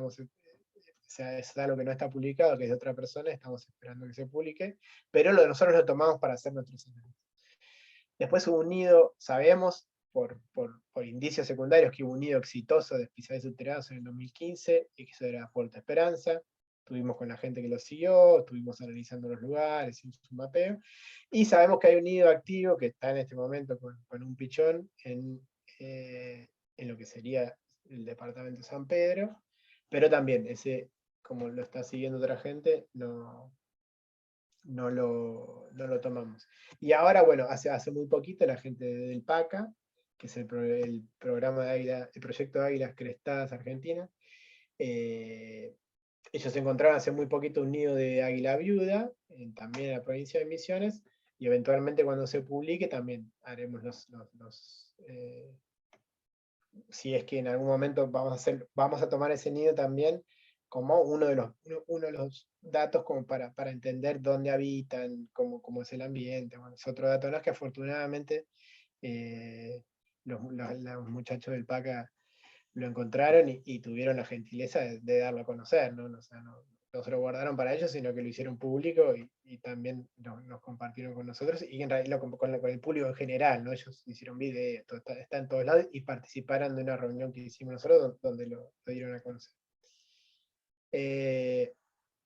algo que no está publicado, que es de otra persona, estamos esperando que se publique, pero nosotros lo tomamos para hacer nuestros análisis. Después hubo un nido, sabemos por indicios secundarios que hubo un nido exitoso de espisadores subterráneos en el 2015, y que eso era Puerto Esperanza. Estuvimos con la gente que lo siguió, estuvimos analizando los lugares, hicimos un mapeo, y sabemos que hay un nido activo que está en este momento con un pichón en lo que sería el departamento de San Pedro, pero también ese, como lo está siguiendo otra gente, no lo tomamos. Y ahora, bueno, hace muy poquito la gente del PACA, que es el programa de águila, el proyecto de Águilas Crestadas Argentina, ellos encontraron hace muy poquito un nido de águila viuda, también en la provincia de Misiones, y eventualmente cuando se publique también haremos si es que en algún momento vamos a tomar ese nido también como uno de los datos como para entender dónde habitan, cómo es el ambiente. Bueno, es otro dato, ¿no? Es que afortunadamente los muchachos del PACA lo encontraron y tuvieron la gentileza de darlo a conocer, ¿no? O sea, no se lo guardaron para ellos, sino que lo hicieron público y también nos compartieron con nosotros, y en realidad con el público en general, ¿no? Ellos hicieron videos, está en todos lados, y participaron de una reunión que hicimos nosotros donde lo dieron a conocer.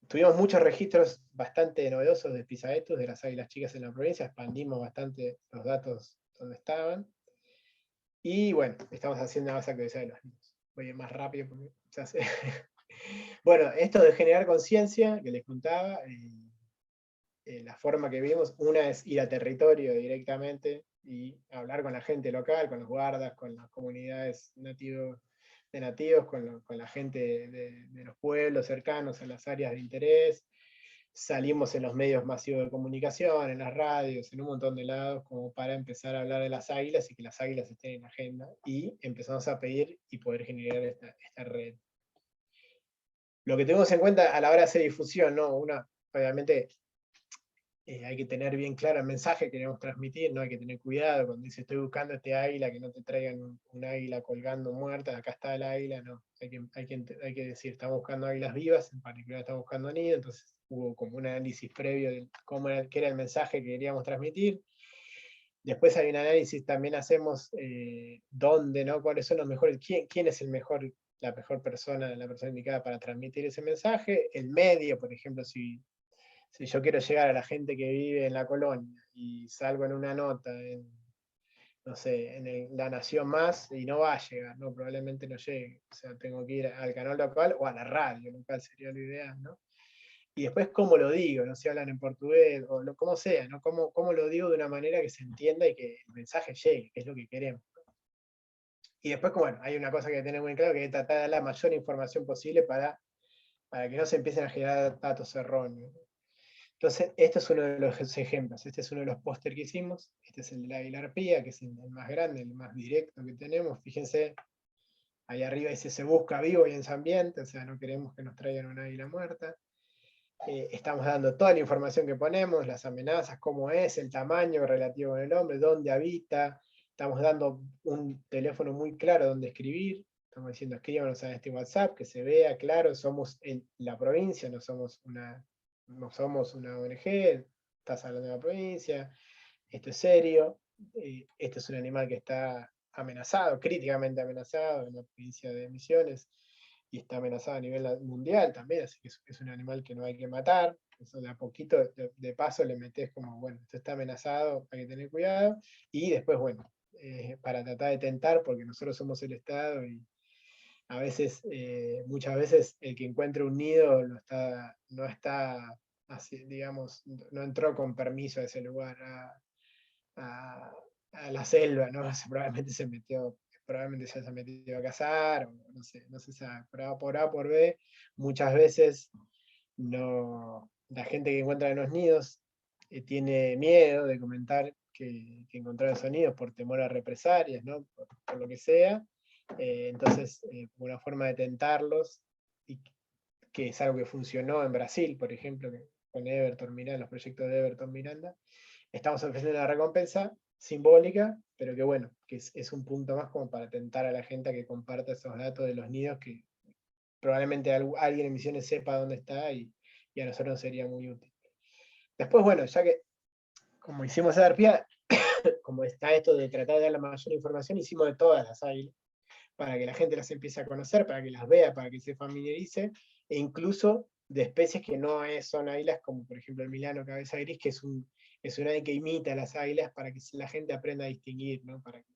Tuvimos muchos registros bastante novedosos de Pisaetus, de las águilas chicas en la provincia, expandimos bastante los datos donde estaban, y bueno, estamos haciendo más actualización de los niños. Voy a ir más rápido porque se hace. Bueno, esto de generar conciencia, que les contaba, la forma que vimos, una es ir a territorio directamente y hablar con la gente local, con los guardas, con las comunidades de nativos, con la gente de los pueblos cercanos a las áreas de interés. Salimos en los medios masivos de comunicación, en las radios, en un montón de lados, como para empezar a hablar de las águilas y que las águilas estén en la agenda, y empezamos a pedir y poder generar esta red. Lo que tenemos en cuenta a la hora de hacer difusión, ¿no? Obviamente, hay que tener bien claro el mensaje que queremos transmitir, ¿no? Hay que tener cuidado cuando dice estoy buscando este águila, que no te traigan un águila colgando muerta, acá está el águila, no. Hay que decir, estamos buscando águilas vivas, en particular estamos buscando nido, entonces hubo como un análisis previo de qué era el mensaje que queríamos transmitir. Después hay un análisis, también hacemos dónde, ¿no? ¿Cuáles son los mejores? ¿Quién es la mejor persona, la persona indicada para transmitir ese mensaje? El medio, por ejemplo, si yo quiero llegar a la gente que vive en la colonia y salgo en una nota no sé, en La Nación Más, y no va a llegar, ¿no? Probablemente no llegue. O sea, tengo que ir al canal local o a la radio local, sería lo ideal, ¿no? Y después cómo lo digo, no sé si hablan en portugués o como sea, ¿no? Cómo lo digo de una manera que se entienda y que el mensaje llegue, que es lo que queremos. Y después, bueno, hay una cosa que hay que tener muy claro, que es tratar de dar la mayor información posible para que no se empiecen a generar datos erróneos. Entonces, este es uno de los ejemplos, este es uno de los póster que hicimos, este es el de la águila arpía, que es el más grande, el más directo que tenemos. Fíjense, ahí arriba dice se busca vivo y en su ambiente, o sea, no queremos que nos traigan una águila muerta. Estamos dando toda la información que ponemos, las amenazas, cómo es, el tamaño relativo con el hombre, dónde habita. Estamos dando un teléfono muy claro donde escribir. Estamos diciendo escríbanos a este WhatsApp, que se vea claro, somos en la provincia, no somos una ONG, estás hablando de la provincia, esto es serio, este es un animal que está amenazado, críticamente amenazado en la provincia de Misiones, y está amenazado a nivel mundial también, así que es un animal que no hay que matar. Eso de a poquito, de paso le metes como, bueno, esto está amenazado, hay que tener cuidado, y después, bueno, para tratar de tentar, porque nosotros somos el Estado a veces, muchas veces el que encuentra un nido no está, así, digamos, no entró con permiso a ese lugar, a, a la selva, ¿no? Probablemente ya se ha metido a cazar, o no se sabe, por A, por B, muchas veces no, la gente que encuentra en los nidos tiene miedo de comentar que encontraron esos nidos por temor a represalias, ¿no? Por lo que sea. Entonces, una forma de tentarlos, y que es algo que funcionó en Brasil, por ejemplo, con Everton Miranda, los proyectos de Everton Miranda, estamos ofreciendo una recompensa simbólica, pero que bueno, que es un punto más como para tentar a la gente a que comparta esos datos de los nidos, que probablemente alguien en Misiones sepa dónde está, y a nosotros nos sería muy útil. Después, bueno, ya que como hicimos esa arpía, como está esto de tratar de dar la mayor información, hicimos de todas las águilas, para que la gente las empiece a conocer, para que las vea, para que se familiarice, e incluso de especies que no son águilas, como por ejemplo el milano cabeza gris, que es un ave que imita a las águilas, para que la gente aprenda a distinguir, ¿no? Para que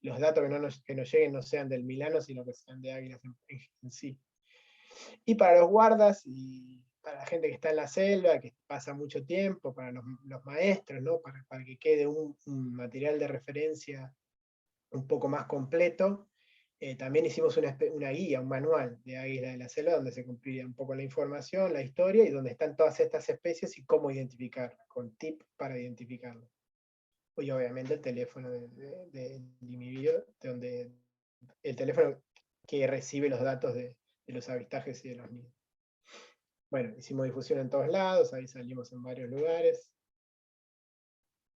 los datos que nos lleguen no sean del milano, sino que sean de águilas en sí. Y para los guardas y para la gente que está en la selva, que pasa mucho tiempo, para los maestros, ¿no? Para que quede un material de referencia un poco más completo. También hicimos una guía, un manual de águila de la selva, donde se cumplía un poco la información, la historia, y donde están todas estas especies y cómo identificarlas, con tips para identificarlas. Y obviamente el teléfono de Dimibio, donde el teléfono que recibe los datos de los avistajes y de los nidos. Bueno, hicimos difusión en todos lados, ahí salimos en varios lugares.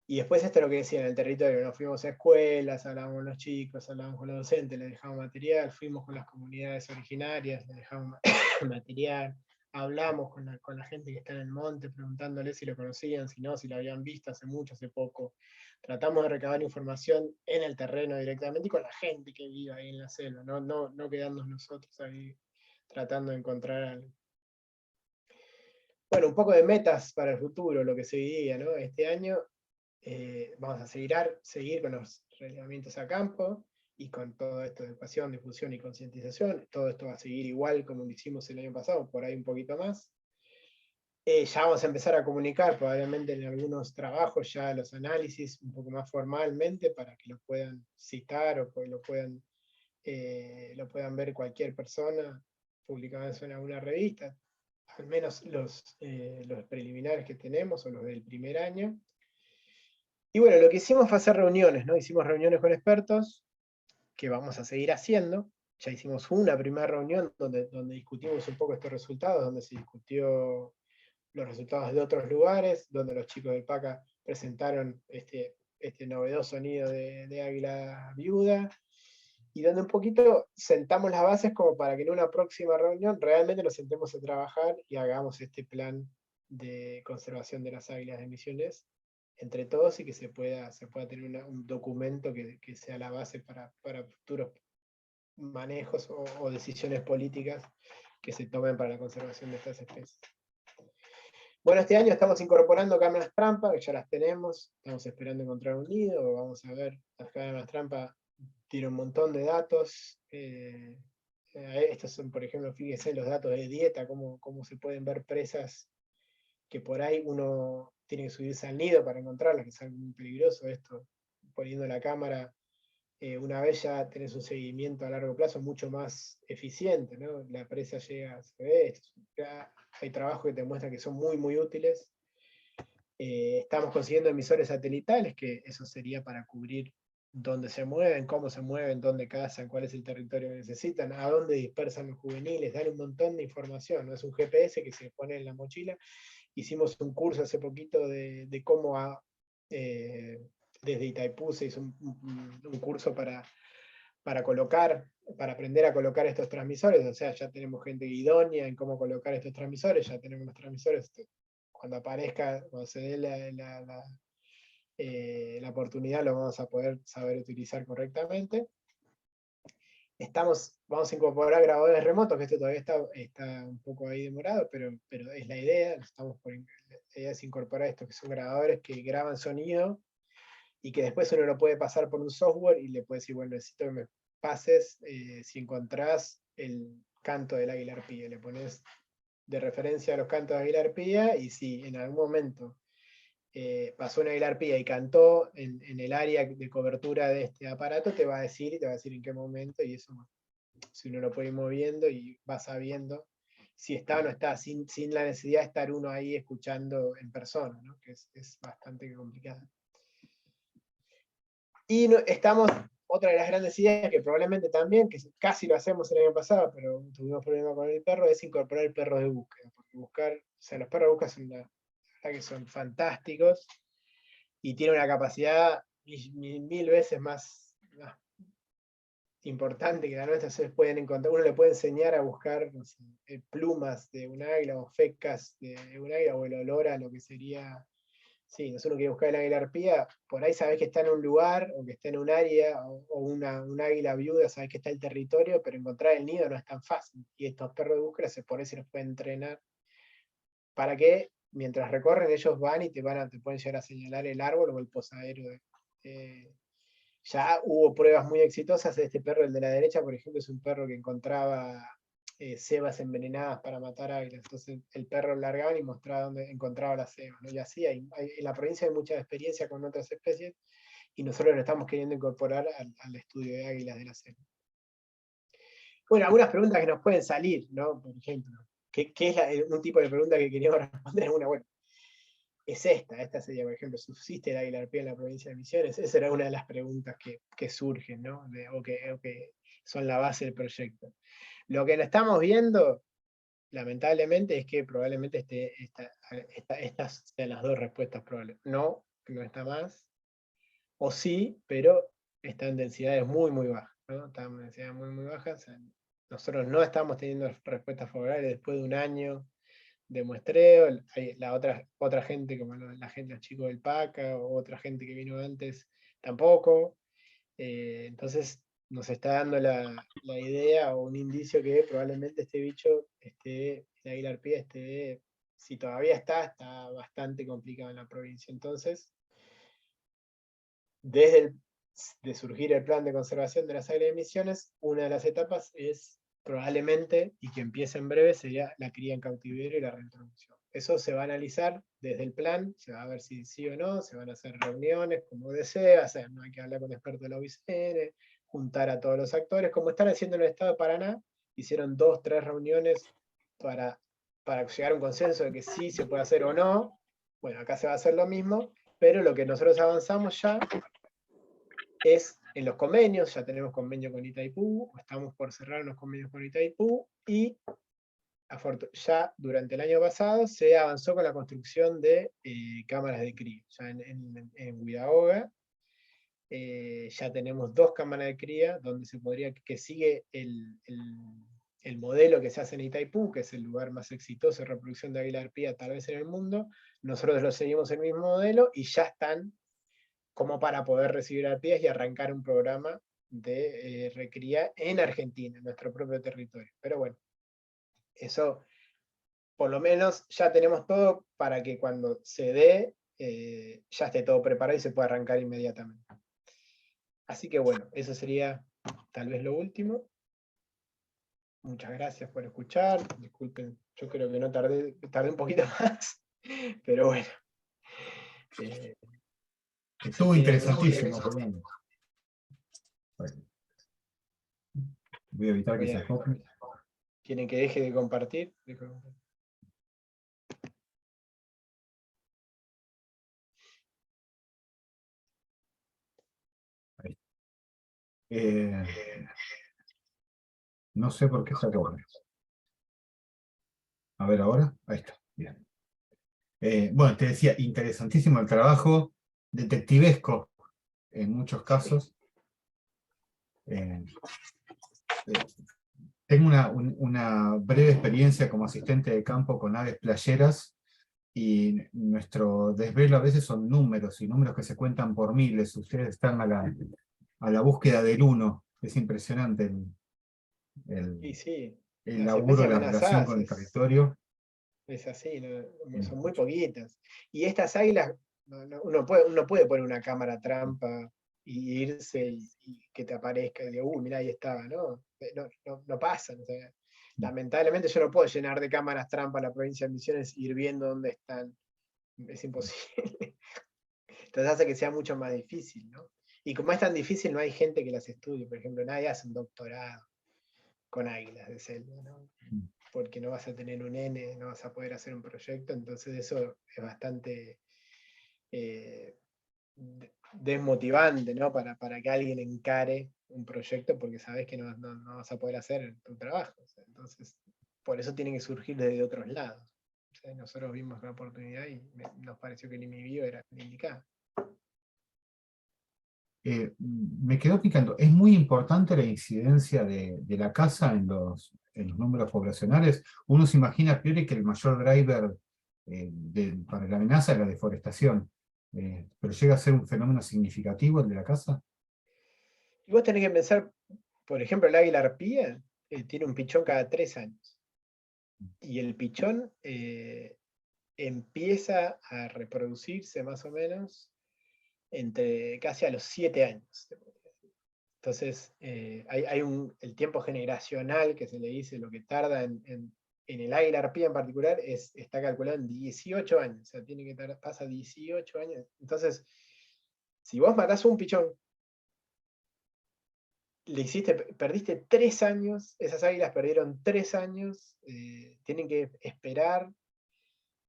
Y después esto es lo que decía en el territorio, nos fuimos a escuelas, hablábamos con los chicos, hablábamos con los docentes, les dejamos material, fuimos con las comunidades originarias, les dejamos material, hablamos con la gente que está en el monte, preguntándoles si lo conocían, si no, si lo habían visto hace mucho, hace poco. Tratamos de recabar información en el terreno directamente y con la gente que vive ahí en la selva, no quedándonos nosotros ahí tratando de encontrar algo. Bueno, un poco de metas para el futuro, lo que seguiría, ¿no? Este año vamos a seguir con los relevamientos a campo y con todo esto de educación, difusión y concientización. Todo esto va a seguir igual como lo hicimos el año pasado, por ahí un poquito más. Ya vamos a empezar a comunicar probablemente en algunos trabajos ya los análisis un poco más formalmente, para que lo puedan citar o lo puedan ver cualquier persona publicados en alguna revista, al menos los preliminares que tenemos o los del primer año. Y bueno, lo que hicimos fue hacer reuniones, ¿no? Hicimos reuniones con expertos, que vamos a seguir haciendo. Ya hicimos una primera reunión donde discutimos un poco estos resultados, donde se discutió los resultados de otros lugares, donde los chicos del PACA presentaron este novedoso nido de águila viuda, y donde un poquito sentamos las bases como para que en una próxima reunión realmente nos sentemos a trabajar y hagamos este plan de conservación de las águilas de Misiones entre todos, y que se pueda tener un documento que sea la base para futuros manejos o decisiones políticas que se tomen para la conservación de estas especies. Bueno, este año estamos incorporando cámaras trampa, que ya las tenemos, estamos esperando encontrar un nido, vamos a ver, las cámaras trampa tienen un montón de datos. Estos son, por ejemplo, fíjense los datos de dieta, cómo se pueden ver presas que por ahí uno tiene que subirse al nido para encontrarlas, que es algo muy peligroso esto, poniendo la cámara, una vez ya tenés un seguimiento a largo plazo mucho más eficiente, ¿no? La presa llega, se ve, hay trabajos que te muestran que son muy, muy útiles. Estamos consiguiendo emisores satelitales, que eso sería para cubrir dónde se mueven, cómo se mueven, dónde cazan, cuál es el territorio que necesitan, a dónde dispersan los juveniles, dan un montón de información, ¿no? Es un GPS que se pone en la mochila. Hicimos un curso hace poquito de cómo desde Itaipú se hizo un curso para aprender a colocar estos transmisores. O sea, ya tenemos gente idónea en cómo colocar estos transmisores, ya tenemos los transmisores. Cuando se dé la oportunidad, lo vamos a poder saber utilizar correctamente. Vamos a incorporar grabadores remotos, que esto todavía está un poco ahí demorado, pero es la idea. La idea es incorporar estos, que son grabadores que graban sonido, y que después uno lo puede pasar por un software y le puede decir, bueno, necesito que me pases, si encontrás el canto del águila arpía, le pones de referencia a los cantos de águila arpía, y si en algún momento pasó una águila arpía y cantó en el área de cobertura de este aparato, te va a decir en qué momento, y eso, si uno lo puede ir moviendo y va sabiendo si está o no está, sin la necesidad de estar uno ahí escuchando en persona, ¿no? Que es bastante complicado. Y estamos, otra de las grandes ideas que probablemente también, que casi lo hacemos el año pasado, pero tuvimos problemas con el perro, es incorporar el perro de búsqueda. Porque los perros de búsqueda son, la verdad que son fantásticos y tienen una capacidad mil veces más importante que la nuestra. Pueden encontrar, uno le puede enseñar a buscar, no sé, plumas de un águila o fecas de un águila, o el olor a lo que sería. Sí, nosotros uno quiere buscar el águila arpía, por ahí sabés que está en un lugar, o que está en un área, o un águila viuda, sabés que está el territorio, pero encontrar el nido no es tan fácil. Y estos perros de búsqueda por eso los pueden entrenar, para que mientras recorren ellos van y te pueden llegar a señalar el árbol o el posadero. Ya hubo pruebas muy exitosas de este perro, el de la derecha, por ejemplo, es un perro que encontraba cebas envenenadas para matar águilas. Entonces el perro largaba y mostraba dónde encontraba las cebas, ¿no? Y así en la provincia hay mucha experiencia con otras especies, y nosotros lo estamos queriendo incorporar al estudio de águilas de la selva. Bueno, algunas preguntas que nos pueden salir, ¿no? Por ejemplo, ¿qué es un tipo de pregunta que queríamos responder? Bueno, es esta sería, por ejemplo, ¿subsiste el águila arpía en la provincia de Misiones? Esa era una de las preguntas que surgen, ¿no? O que son la base del proyecto. Lo que estamos viendo, lamentablemente, es que probablemente estas sean las dos respuestas probables. No está más, o sí, pero está en densidades muy, muy bajas, ¿no? Está en densidades muy, muy bajas. O sea, nosotros no estamos teniendo respuestas favorables después de un año de muestreo. Hay otra gente, como los chicos del PACA, o otra gente que vino antes, tampoco. Entonces nos está dando la idea o un indicio que probablemente este bicho, el águila arpía, si todavía está bastante complicado en la provincia. Entonces, desde de surgir el plan de conservación de las águilas de Misiones, una de las etapas es probablemente, y que empiece en breve, sería la cría en cautiverio y la reintroducción. Eso se va a analizar desde el plan, se va a ver si sí o no, se van a hacer reuniones como desea, no hay que hablar con expertos de la UICN, juntar a todos los actores, como están haciendo en el estado de Paraná, hicieron 2 o 3 reuniones para llegar a un consenso de que sí se puede hacer o no. Bueno, acá se va a hacer lo mismo, pero lo que nosotros avanzamos ya es en los convenios. Ya tenemos convenio con Itaipú, estamos por cerrar los convenios con Itaipú, y ya durante el año pasado se avanzó con la construcción de cámaras de cría. Ya en Huidaoga ya tenemos 2 cámaras de cría, donde que sigue el modelo que se hace en Itaipú, que es el lugar más exitoso de reproducción de águila arpía tal vez en el mundo. Nosotros lo seguimos el mismo modelo, y ya están como para poder recibir arpías y arrancar un programa de recría en Argentina, en nuestro propio territorio. Pero bueno, eso por lo menos ya tenemos todo para que cuando se dé, ya esté todo preparado y se pueda arrancar inmediatamente. Así que bueno, eso sería tal vez lo último. Muchas gracias por escuchar. Disculpen, yo creo que no tardé un poquito más, pero bueno. Estuvo interesantísimo. Bueno, voy a evitar que se acople. ¿Quieren que deje de compartir? No sé por qué se acabó. A ver ahora. Ahí está. Bien. Bueno, te decía, interesantísimo el trabajo, detectivesco en muchos casos. Tengo una breve experiencia como asistente de campo con aves playeras, y nuestro desvelo a veces son números, y números que se cuentan por miles. Ustedes están a la búsqueda del uno. Es impresionante el laburo, la relación con el territorio. Es así, son muy poquitas. Y estas águilas, uno puede poner una cámara trampa y irse y que te aparezca y digo, mirá, ahí estaba, ¿no? no pasan. O sea, lamentablemente yo no puedo llenar de cámaras trampa la provincia de Misiones e ir viendo dónde están. Es imposible. Entonces hace que sea mucho más difícil, ¿no? Y como es tan difícil, no hay gente que las estudie. Por ejemplo, nadie hace un doctorado con águilas de selva, ¿no? Porque no vas a tener un N, no vas a poder hacer un proyecto, entonces eso es bastante desmotivante, ¿no? Para que alguien encare un proyecto, porque sabes que no vas a poder hacer tu trabajo. O sea, entonces, por eso tiene que surgir desde otros lados. O sea, nosotros vimos una oportunidad y nos pareció que el IMIBio era el indicado. Me quedó picando. Es muy importante la incidencia de la caza en los números poblacionales. Uno se imagina a priori que el mayor driver para la amenaza es la deforestación. Pero llega a ser un fenómeno significativo el de la caza. Y vos tenés que pensar, por ejemplo, el águila arpía tiene un pichón cada 3 años. Y el pichón empieza a reproducirse más o menos casi a los 7 años. Entonces, hay el tiempo generacional que se le dice, lo que tarda en el águila arpía en particular, está calculado en 18 años. O sea, pasa 18 años. Entonces, si vos matás un pichón, perdiste 3 años, esas águilas perdieron 3 años, tienen que esperar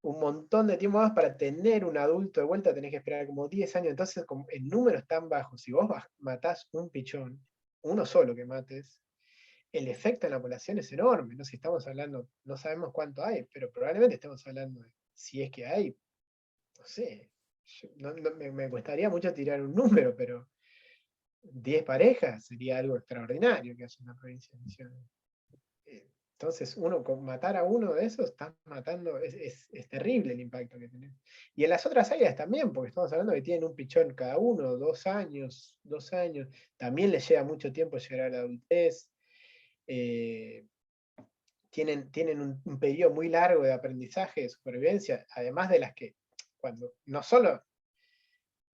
un montón de tiempo más para tener un adulto de vuelta, tenés que esperar como 10 años. Entonces, en números tan bajos, si vos matás un pichón, uno solo que mates, el efecto en la población es enorme. ¿No? Si estamos hablando, no sabemos cuánto hay, pero probablemente estamos hablando de, si es que hay, no sé, me cuestaría mucho tirar un número, pero 10 parejas sería algo extraordinario que haya en la provincia de Misiones. Entonces, con matar a uno de esos, estás matando, es terrible el impacto que tenés. Y en las otras áreas también, porque estamos hablando de que tienen un pichón cada uno, 2 años, 2 años. También les lleva mucho tiempo llegar a la adultez. Tienen un periodo muy largo de aprendizaje, de supervivencia, además de las que, cuando no solo,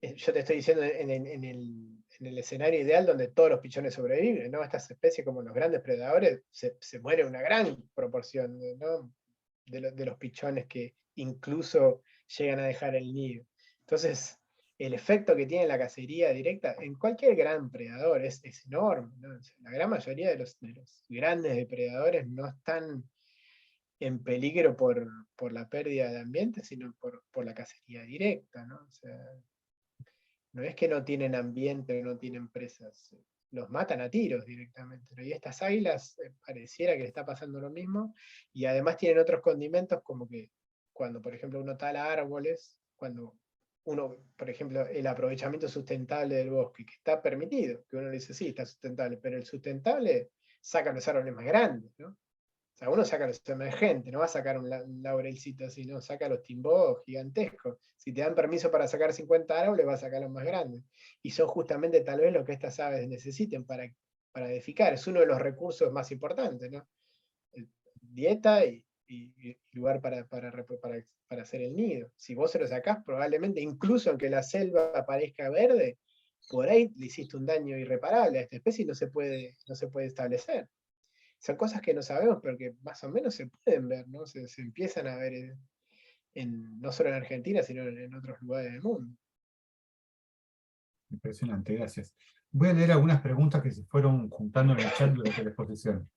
yo te estoy diciendo en el escenario ideal donde todos los pichones sobreviven, ¿no? Estas especies como los grandes predadores, se muere una gran proporción, ¿no? de los pichones que incluso llegan a dejar el nido. Entonces, el efecto que tiene la cacería directa en cualquier gran predador es enorme, ¿no? O sea, la gran mayoría de los grandes depredadores no están en peligro por la pérdida de ambiente, sino por la cacería directa, ¿no? O sea, no es que no tienen ambiente, no tienen presas, los matan a tiros directamente, ¿no? Y estas águilas pareciera que le está pasando lo mismo, y además tienen otros condimentos como que cuando, por ejemplo, uno tala árboles, cuando uno, por ejemplo, el aprovechamiento sustentable del bosque, que está permitido, que uno le dice, sí, está sustentable, pero el sustentable saca los árboles más grandes, ¿no? O sea, uno saca los emergentes, no va a sacar un laurelcito así, no, saca los timbós gigantescos. Si te dan permiso para sacar 50 árboles, vas a sacar los más grandes. Y son justamente tal vez lo que estas aves necesiten para edificar. Es uno de los recursos más importantes, ¿no? Dieta y lugar para hacer el nido. Si vos se lo sacás, probablemente, incluso aunque la selva parezca verde, por ahí le hiciste un daño irreparable a esta especie y no se puede establecer. Son cosas que no sabemos, pero que más o menos se pueden ver, ¿no? Se empiezan a ver no solo en Argentina, sino en otros lugares del mundo. Impresionante, gracias. Voy a leer algunas preguntas que se fueron juntando en el chat durante la exposición.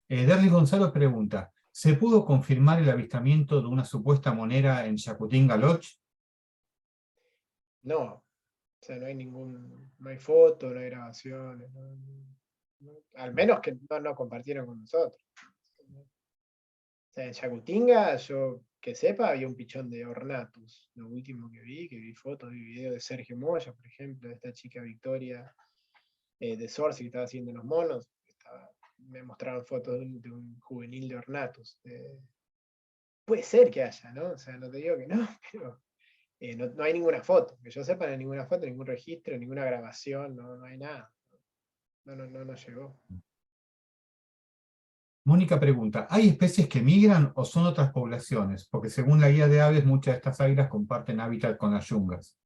Derly Gonzalo pregunta, ¿se pudo confirmar el avistamiento de una supuesta monera en Yacutinga Lodge? No, o sea, no hay foto, no hay grabaciones, al menos que no compartieron con nosotros. O sea, en Yacutinga, yo que sepa, había un pichón de Ornatus. Lo último que vi fotos y videos de Sergio Moya, por ejemplo, de esta chica Victoria de Sorsi que estaba haciendo los monos. Me mostraron fotos de un juvenil de Ornatus. Puede ser que haya, ¿no? O sea, no te digo que no, pero no hay ninguna foto. Que yo sepa, no hay ninguna foto, ningún registro, ninguna grabación, no hay nada. No llegó. Mónica pregunta, ¿hay especies que migran o son otras poblaciones? Porque según la guía de aves, muchas de estas águilas comparten hábitat con las yungas.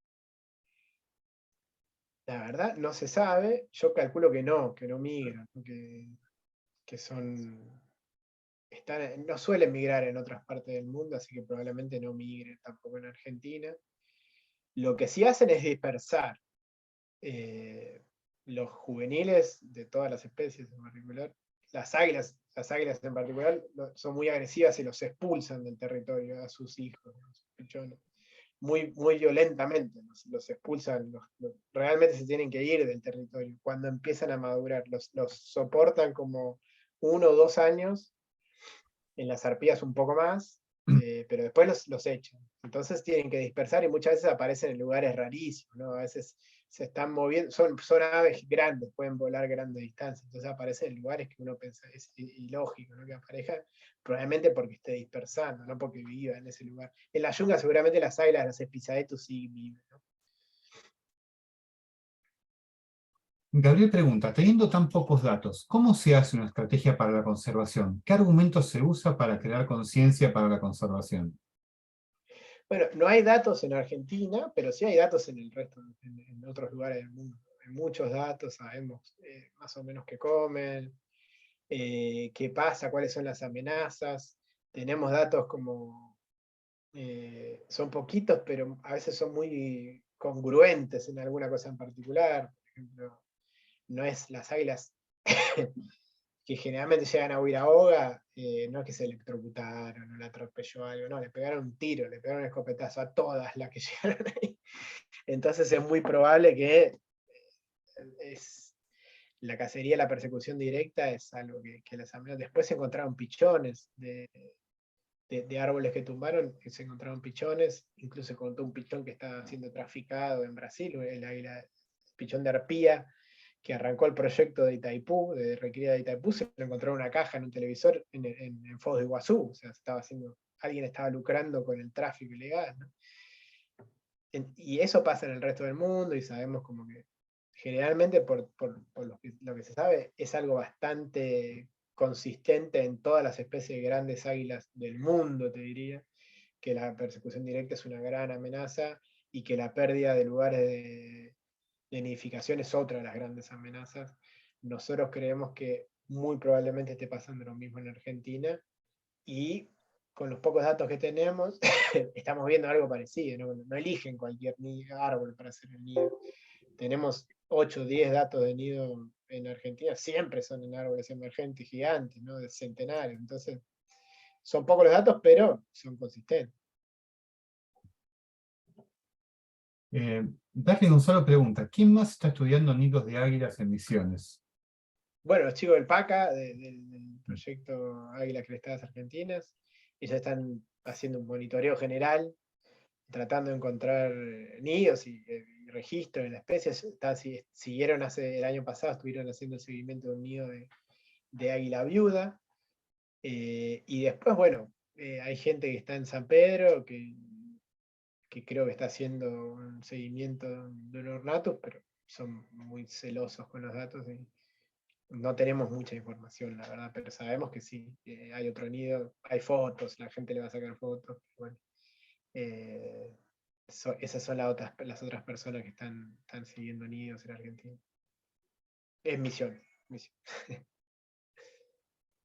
La verdad, no se sabe. Yo calculo que no migran. que no suelen migrar en otras partes del mundo, así que probablemente no migren tampoco en Argentina. Lo que sí hacen es dispersar los juveniles de todas las especies en particular. Las águilas en particular son muy agresivas y los expulsan del territorio a sus hijos, a sus pichones. Muy, muy violentamente los expulsan, realmente se tienen que ir del territorio cuando empiezan a madurar. Los soportan como 1 o 2 años, en las arpías un poco más, pero después los echan. Entonces tienen que dispersar y muchas veces aparecen en lugares rarísimos, ¿no? A veces se están moviendo, son aves grandes, pueden volar grandes distancias, entonces aparecen en lugares que uno piensa, es ilógico, ¿no? Que aparezca, probablemente porque esté dispersando, no porque viva en ese lugar. En la yunga seguramente las águilas, las Espisaetus sí viven, ¿no? Gabriel pregunta, teniendo tan pocos datos, ¿cómo se hace una estrategia para la conservación? ¿Qué argumentos se usa para crear conciencia para la conservación? Bueno, no hay datos en Argentina, pero sí hay datos en el resto, en otros lugares del mundo. Hay muchos datos, sabemos más o menos qué comen, qué pasa, cuáles son las amenazas. Tenemos datos como, son poquitos, pero a veces son muy congruentes en alguna cosa en particular. Por ejemplo, no es las águilas que generalmente llegan a Huirahoga, no es que se electrocutaron o le atropelló algo, no, le pegaron un tiro, le pegaron un escopetazo a todas las que llegaron ahí. Entonces es muy probable que la cacería, la persecución directa es algo que las amenazas. Después se encontraron pichones de árboles que tumbaron, que se encontraron pichones, incluso se encontró un pichón que estaba siendo traficado en Brasil, el pichón de arpía, que arrancó el proyecto de Itaipú, de recría de Itaipú, se lo encontró en una caja en un televisor en Foz de Iguazú, o sea, alguien estaba lucrando con el tráfico ilegal, ¿no? Y eso pasa en el resto del mundo y sabemos como que generalmente por lo que se sabe es algo bastante consistente en todas las especies de grandes águilas del mundo, te diría, que la persecución directa es una gran amenaza y que la pérdida de lugares de nidificación es otra de las grandes amenazas. Nosotros creemos que muy probablemente esté pasando lo mismo en Argentina y con los pocos datos que tenemos estamos viendo algo parecido, no eligen cualquier árbol para hacer el nido. Tenemos 8 o 10 datos de nido en Argentina, siempre son en árboles emergentes gigantes, ¿no? De centenarios. Entonces, son pocos los datos, pero son consistentes. Darly Gonzalo pregunta, ¿quién más está estudiando nidos de águilas en Misiones? Bueno, los chicos del PACA, del proyecto Águilas Crestadas Argentinas, ellos están haciendo un monitoreo general, tratando de encontrar nidos y registros de la especie. Siguieron el año pasado, estuvieron haciendo el seguimiento de un nido de águila viuda. Y después, bueno, hay gente que está en San Pedro, que creo que está haciendo un seguimiento de un ornatus, pero son muy celosos con los datos y no tenemos mucha información, la verdad, pero sabemos que sí, hay otro nido, hay fotos, la gente le va a sacar fotos. Bueno, esas son las otras personas que están siguiendo nidos en Argentina. Es Misiones.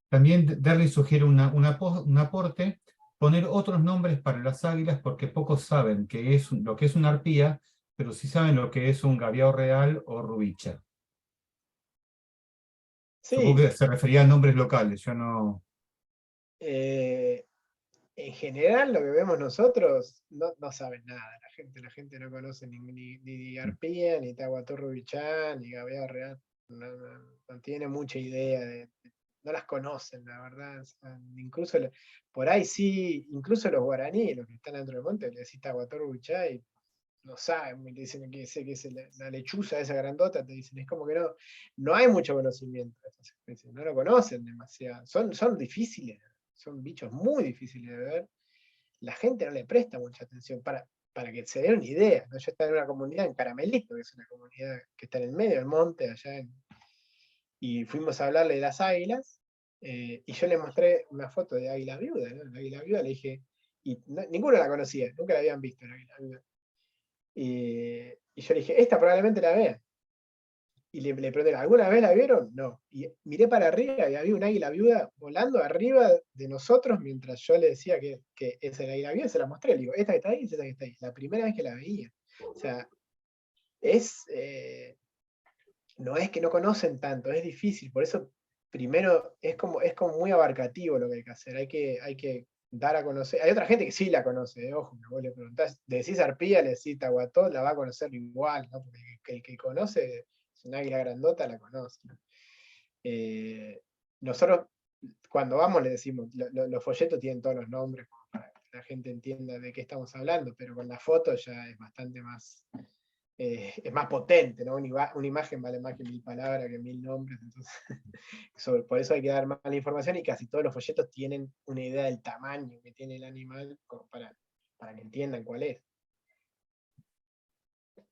También Darly sugiere un aporte, poner otros nombres para las águilas porque pocos saben lo que es una arpía, pero sí saben lo que es un gaviao real o rubicha. Supongo Sí, que se refería a nombres locales, yo no... en general lo que vemos nosotros no saben nada. La gente no conoce ni arpía, ni tahuatorrubichá, ni gaviao real. No tiene mucha idea no las conocen, la verdad. O sea, incluso por ahí sí, incluso los guaraníes, los que están dentro del monte, le decís tahuatorrubichá y no saben, me dicen que es la lechuza esa grandota, te dicen, es como que no hay mucho conocimiento de estas especies, no lo conocen demasiado, son difíciles, son bichos muy difíciles de ver, la gente no le presta mucha atención, para que se den una idea, ¿no? Yo estaba en una comunidad en Caramelito, que es una comunidad que está en el medio del monte, y fuimos a hablarle de las águilas, y yo le mostré una foto de águila viuda, ¿no? La águila viuda le dije, y ninguno la conocía, nunca la habían visto la águila viuda. Y yo le dije, esta probablemente la vean. y le pregunté, ¿alguna vez la vieron? No. Y miré para arriba y había un águila viuda volando arriba de nosotros mientras yo le decía que esa era la águila viuda, y se la mostré. Le digo, esta que está ahí, esta que está ahí. La primera vez que la veía. O sea, no es que no conocen tanto, es difícil. Por eso, primero, es como muy abarcativo lo que hay que hacer. Hay que dar a conocer. Hay otra gente que sí la conoce, ojo, que vos le preguntás, decís arpía, le decís tahuató, la va a conocer igual, ¿no? Porque el que conoce, es un águila grandota, la conoce. Nosotros, cuando vamos, le decimos, los folletos tienen todos los nombres para que la gente entienda de qué estamos hablando, pero con la foto ya es bastante más, es más potente, ¿no? Una imagen vale más que 1000 palabras, que 1000 nombres, entonces, por eso hay que dar más la información, y casi todos los folletos tienen una idea del tamaño que tiene el animal como para que entiendan cuál es.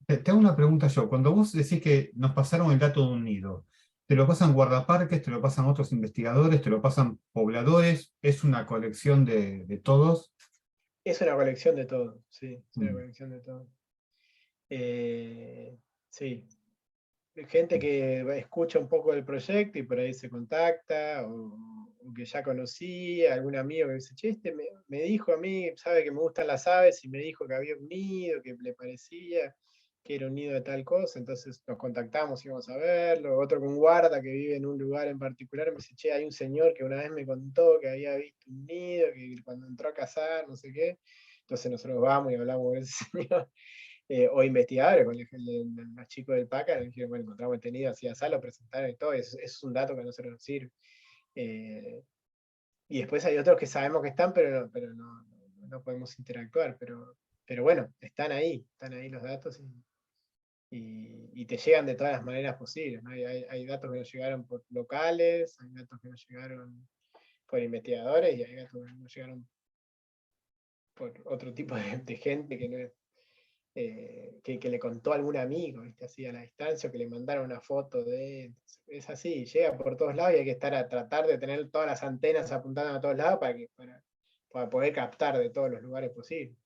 Te hago una pregunta yo. Cuando vos decís que nos pasaron el dato de un nido, ¿te lo pasan guardaparques, te lo pasan otros investigadores, te lo pasan pobladores? ¿Es una colección de todos? Es una colección de todo, sí, es una Mm. colección de todo. Sí, gente que escucha un poco del proyecto y por ahí se contacta, o que ya conocía, algún amigo que dice, che, me dijo a mí, sabe que me gustan las aves y me dijo que había un nido, que le parecía que era un nido de tal cosa, entonces nos contactamos y íbamos a verlo. Otro con guarda que vive en un lugar en particular me dice, che, hay un señor que una vez me contó que había visto un nido, que cuando entró a cazar, no sé qué. Entonces nosotros vamos y hablamos con ese señor. O investigadores, con el más chico del PACA, le dijeron, bueno, encontramos el tenido así así, lo presentaron y todo, es un dato que a nosotros nos sirve. Y después hay otros que sabemos que están, pero no podemos interactuar, pero bueno, están ahí los datos, y te llegan de todas las maneras posibles, ¿no? Hay datos que nos llegaron por locales, hay datos que nos llegaron por investigadores, y hay datos que nos llegaron por otro tipo de gente que no es, que le contó a algún amigo, ¿viste? Así a la distancia, que le mandaron una foto de. Es así, llega por todos lados y hay que estar a tratar de tener todas las antenas apuntando a todos lados para poder captar de todos los lugares posibles.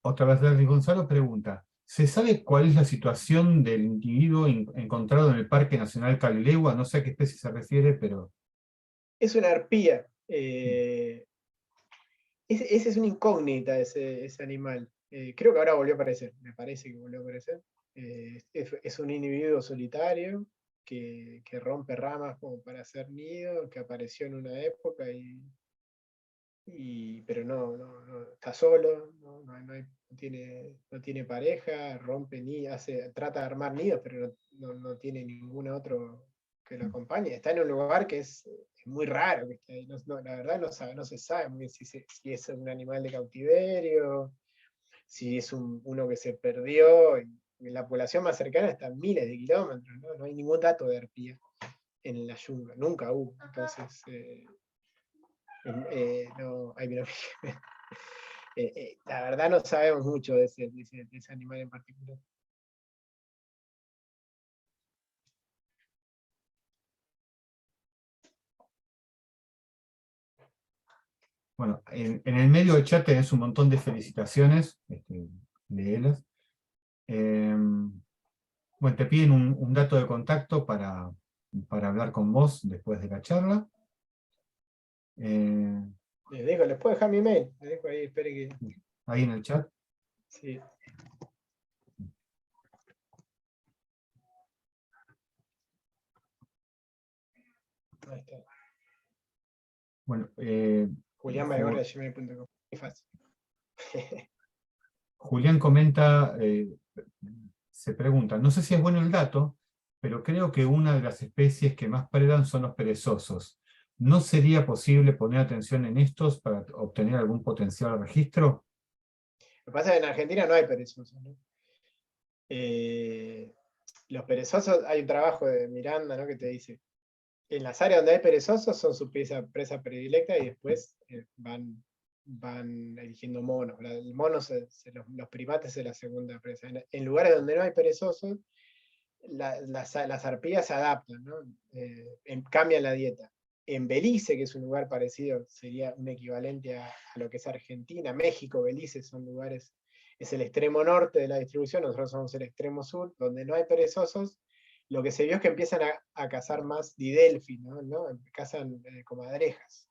Otra vez Larry Gonzalo pregunta, ¿se sabe cuál es la situación del individuo encontrado en el Parque Nacional Callegua? No sé a qué especie se refiere, pero... Es una arpía. Mm. Ese es una incógnita, ese animal. Creo que ahora volvió a aparecer, me parece que volvió a aparecer. Es un individuo solitario que rompe ramas como para hacer nido, que apareció en una época, pero no, está solo, no tiene pareja, rompe nidos, trata de armar nidos, pero no tiene ningún otro que lo acompañe. Está en un lugar que es muy raro que esté ahí. La verdad no se sabe muy bien si es un animal de cautiverio, si es uno que se perdió. Y la población más cercana está a miles de kilómetros, ¿no? No hay ningún dato de arpía en la yunga, nunca hubo. Entonces, no, ay, mira, la verdad no sabemos mucho de ese animal en particular. Bueno, en el medio del chat tenés un montón de felicitaciones, léelas. Bueno, te piden un dato de contacto para hablar con vos después de la charla. Les puedo dejar mi mail, les dejo ahí, espere que. Ahí en el chat. Sí. Ahí está. Bueno, julianmaegorria@gmail.com. Muy fácil. Julián comenta, se pregunta, no sé si es bueno el dato, pero creo que una de las especies que más predan son los perezosos. ¿No sería posible poner atención en estos para obtener algún potencial registro? Lo que pasa es que en Argentina no hay perezosos, ¿no? Los perezosos, hay un trabajo de Miranda, ¿no? Que te dice, en las áreas donde hay perezosos son su presa predilecta, y después van eligiendo monos. El mono, los primates es la segunda presa. En lugares donde no hay perezosos, las arpías se adaptan, ¿no? Cambian la dieta. En Belice, que es un lugar parecido, sería un equivalente a lo que es Argentina, México, Belice, son lugares es el extremo norte de la distribución, nosotros somos el extremo sur, donde no hay perezosos. Lo que se vio es que empiezan a cazar más didelfi, ¿no? Cazan comadrejas.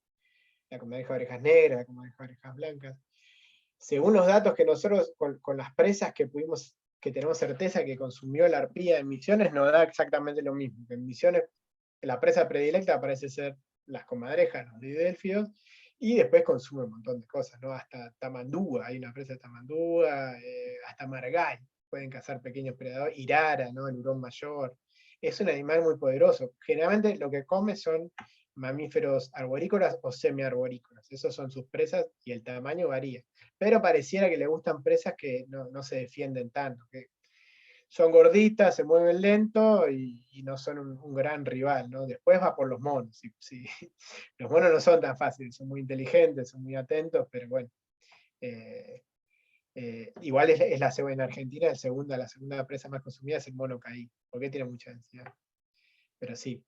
La comadreja de orejas negras, la comadreja de orejas blancas. Según los datos que nosotros, con las presas que tenemos certeza que consumió la arpía en Misiones, nos da exactamente lo mismo. En Misiones, la presa predilecta parece ser las comadrejas, los didélfidos, y después consume un montón de cosas, ¿no? Hasta tamandúa, hay una presa de tamandúa, hasta margay, pueden cazar pequeños predadores, irara, ¿no? El hurón mayor. Es un animal muy poderoso. Generalmente lo que come son mamíferos arborícolas o semiarborícolas. Esas son sus presas y el tamaño varía. Pero pareciera que le gustan presas que no se defienden tanto, que son gorditas, se mueven lento y no son un gran rival, ¿no? Después va por los monos. Sí. Los monos no son tan fáciles, son muy inteligentes, son muy atentos, pero bueno. Igual es la segunda en Argentina, la segunda presa más consumida es el mono caí, porque tiene mucha densidad. Pero sí,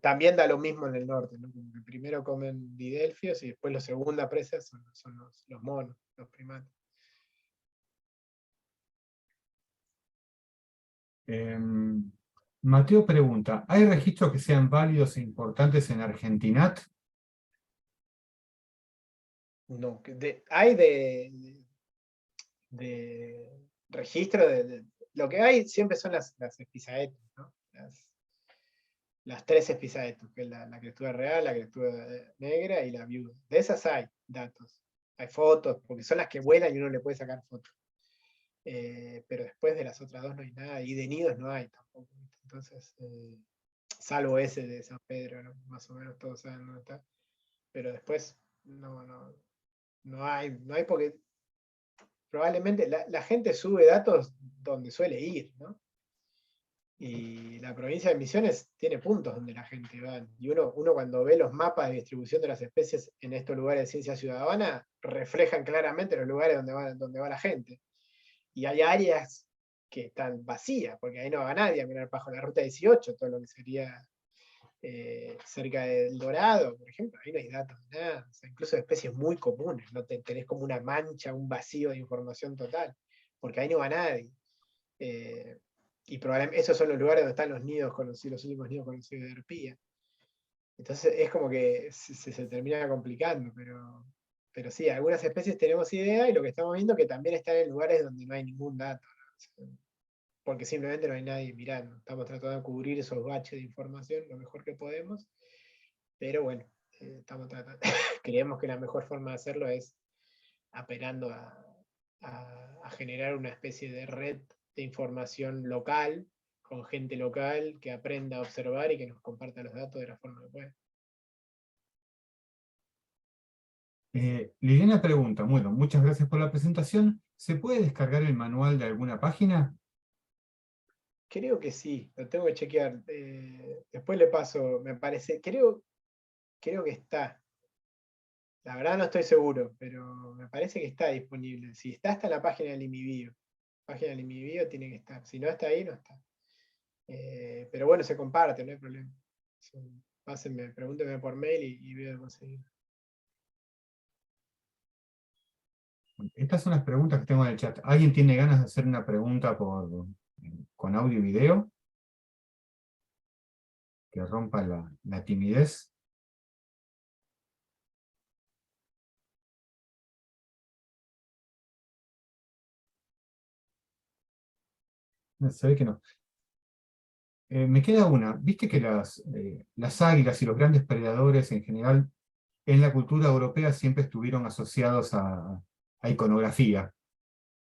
también da lo mismo en el norte, ¿no? Como que primero comen didelfios y después la segunda presa son los monos, los primates. Mateo pregunta, ¿hay registros que sean válidos e importantes en Argentinat? No, hay de registro lo que hay siempre son las espisaetos, ¿no? Las tres espisaetos, que es la criatura real, la criatura negra y la viuda. De esas hay datos, hay fotos, porque son las que vuelan y uno le puede sacar fotos. Pero después de las otras dos no hay nada, y de nidos no hay tampoco. Entonces, salvo ese de San Pedro, ¿no? Más o menos todos saben dónde está. Pero después no hay porque probablemente la gente sube datos donde suele ir, ¿no? Y la provincia de Misiones tiene puntos donde la gente va. Y uno cuando ve los mapas de distribución de las especies en estos lugares de ciencia ciudadana, reflejan claramente los lugares donde va la gente. Y hay áreas que están vacías, porque ahí no va nadie a mirar bajo la ruta 18, todo lo que sería cerca del Dorado, por ejemplo, ahí no hay datos de nada. O sea, incluso de especies muy comunes, no tenés como una mancha, un vacío de información total, porque ahí no va nadie. Y probablemente esos son los lugares donde están los nidos conocidos, los últimos nidos conocidos de arpía. Entonces es como que se termina complicando, pero sí, algunas especies tenemos idea y lo que estamos viendo es que también están en lugares donde no hay ningún dato, ¿no? Porque simplemente no hay nadie mirando. Estamos tratando de cubrir esos baches de información lo mejor que podemos, pero bueno, estamos tratando. Creemos que la mejor forma de hacerlo es apelando a generar una especie de red de información local, con gente local que aprenda a observar y que nos comparta los datos de la forma que pueda. Liliana pregunta, bueno, muchas gracias por la presentación. ¿Se puede descargar el manual de alguna página? Creo que sí, lo tengo que chequear. Después le paso, me parece, creo que está. La verdad no estoy seguro, pero me parece que está disponible. Si está, está en la página del IMIBio. La página del IMIBio tiene que estar. Si no está ahí, no está. Pero bueno, se comparte, no hay problema. Pásenme, pregúntenme por mail y veo de conseguir. Estas son las preguntas que tengo en el chat. ¿Alguien tiene ganas de hacer una pregunta con audio y video? Que rompa la timidez. Se ve que no. Me queda una. Viste que las águilas y los grandes predadores en general en la cultura europea siempre estuvieron asociados a iconografía.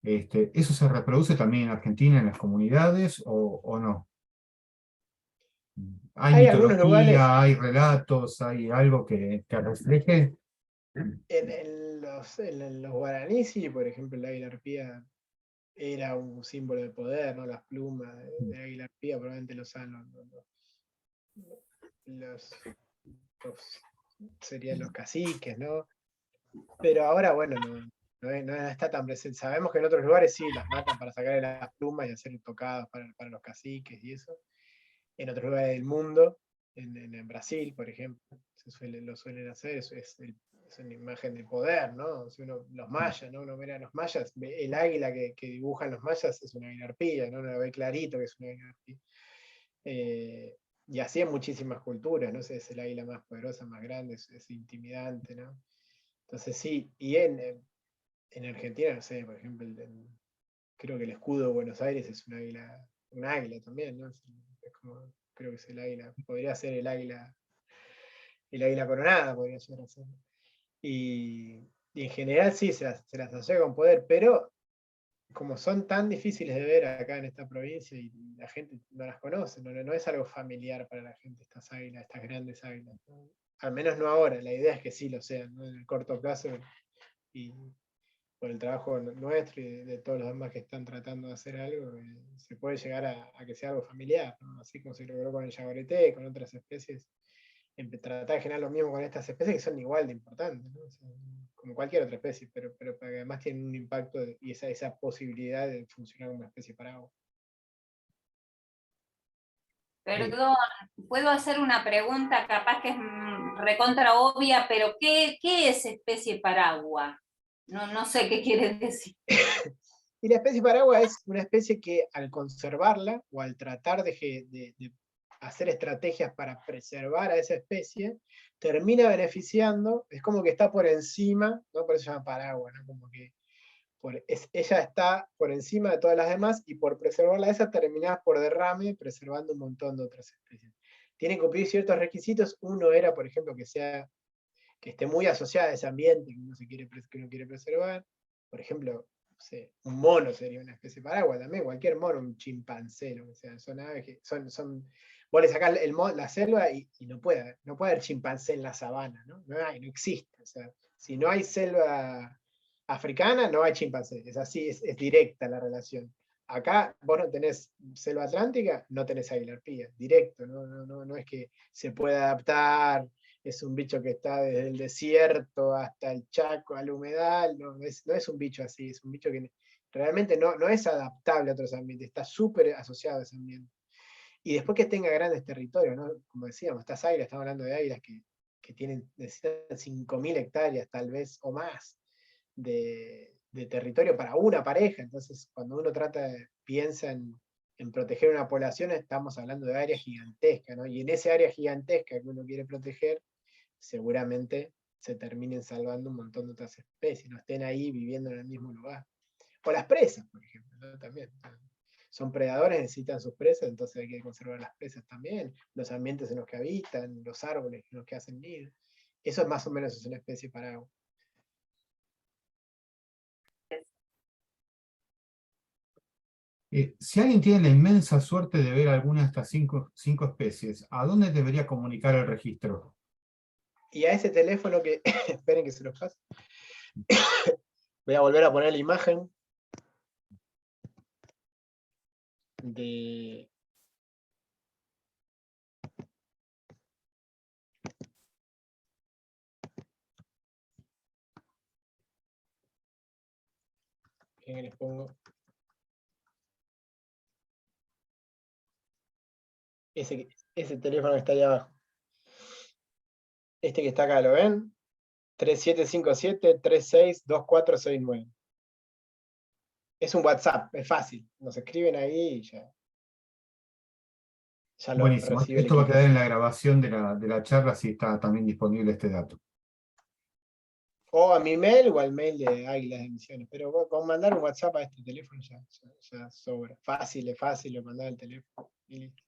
¿Eso se reproduce también en Argentina, en las comunidades, o no? ¿Hay Hay algunos lugares, mitología, hay relatos, hay algo que refleje? en los guaraní, sí, por ejemplo, el águila arpía era un símbolo de poder, ¿no? Las plumas de águila arpía probablemente lo usaban serían los caciques, ¿no? Pero ahora, bueno, no está tan presente. Sabemos que en otros lugares sí las matan para sacarle las plumas y hacer tocadas para los caciques y eso. En otros lugares del mundo, en Brasil, por ejemplo, lo suelen hacer. Eso es es una imagen de poder, ¿no? Si los mayas, ¿no? Uno mira a los mayas, el águila que dibujan los mayas es una águila arpía, ¿no? Uno lo ve clarito que es una águila arpía. Y así en muchísimas culturas, ¿no? Es el águila más poderosa, más grande, es intimidante, ¿no? Entonces sí, y en Argentina, no sé, por ejemplo, creo que el escudo de Buenos Aires es un águila también, ¿no? Es como, creo que es el águila, podría ser el águila coronada, podría llegar a ser. Y en general sí, se las asocia con poder, pero como son tan difíciles de ver acá en esta provincia y la gente no las conoce, no es algo familiar para la gente estas águilas, estas grandes águilas, ¿no? Al menos no ahora, la idea es que sí lo sean, ¿no? En el corto plazo, y por el trabajo nuestro y de todos los demás que están tratando de hacer algo, se puede llegar a que sea algo familiar, ¿no? Así como se logró con el yaguareté, con otras especies, tratar de generar lo mismo con estas especies que son igual de importantes, ¿no? O sea, como cualquier otra especie, pero que además tienen un impacto y esa posibilidad de funcionar como una especie para agua. Perdón, puedo hacer una pregunta capaz que es recontra obvia, pero ¿qué es especie paraguas? No sé qué quiere decir. Y la especie paraguas es una especie que al conservarla o al tratar de hacer estrategias para preservar a esa especie, termina beneficiando, es como que está por encima, ¿no? Por eso se llama paraguas, ¿no? Como que ella está por encima de todas las demás y por preservarla esa terminás por derrame preservando un montón de otras especies. Tienen que cumplir ciertos requisitos. Uno era, por ejemplo, que esté muy asociada a ese ambiente que uno quiere preservar. Por ejemplo, no sé, un mono sería una especie paraguas también, cualquier mono, un chimpancé, lo que sea, son aves que vos le sacás la selva y no puede haber chimpancé en la sabana, ¿no? No existe. O sea, si no hay selva africana, no hay chimpancé. Es así, es directa la relación. Acá vos no tenés selva atlántica, no tenés águila arpía, directo, no es que se pueda adaptar, es un bicho que está desde el desierto hasta el Chaco, al humedal, no es un bicho así, es un bicho que realmente no es adaptable a otros ambientes, está súper asociado a ese ambiente. Y después que tenga grandes territorios, ¿no? Como decíamos, estas águilas, estamos hablando de águilas que necesitan 5.000 hectáreas tal vez o más de territorio para una pareja. Entonces, cuando uno piensa en proteger una población, estamos hablando de áreas gigantescas, ¿no? Y en esa área gigantesca que uno quiere proteger, seguramente se terminen salvando un montón de otras especies, no estén ahí viviendo en el mismo lugar. O las presas, por ejemplo, ¿no? También. Son predadores, necesitan sus presas, entonces hay que conservar las presas también, los ambientes en los que habitan, los árboles en los que hacen nido. Eso es más o menos una especie paraguas. Si alguien tiene la inmensa suerte de ver alguna de estas cinco especies, ¿a dónde debería comunicar el registro? Y a ese teléfono que, esperen que se los pase, voy a volver a poner la imagen de... ¿Qué les pongo? Ese teléfono que está ahí abajo. Este que está acá, ¿lo ven? 3757-362469. Es un WhatsApp, es fácil. Nos escriben ahí y ya lo Buenísimo. recibe el Esto va a equipo. quedar en la grabación de la charla si está también disponible este dato. O a mi mail o al mail de Águilas de Misiones. Pero con mandar un WhatsApp a este teléfono ya sobra. Fácil, es fácil de mandar el teléfono. Y listo.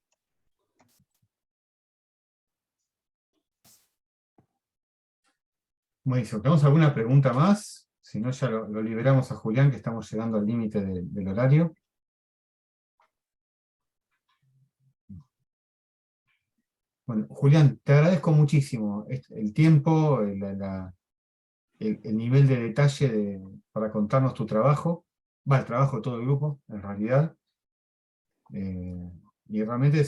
Buenísimo. ¿Tenemos alguna pregunta más? Si no, ya lo liberamos a Julián, que estamos llegando al límite del horario. Bueno, Julián, te agradezco muchísimo el tiempo, el nivel de detalle para contarnos tu trabajo. El trabajo de todo el grupo, en realidad. Y realmente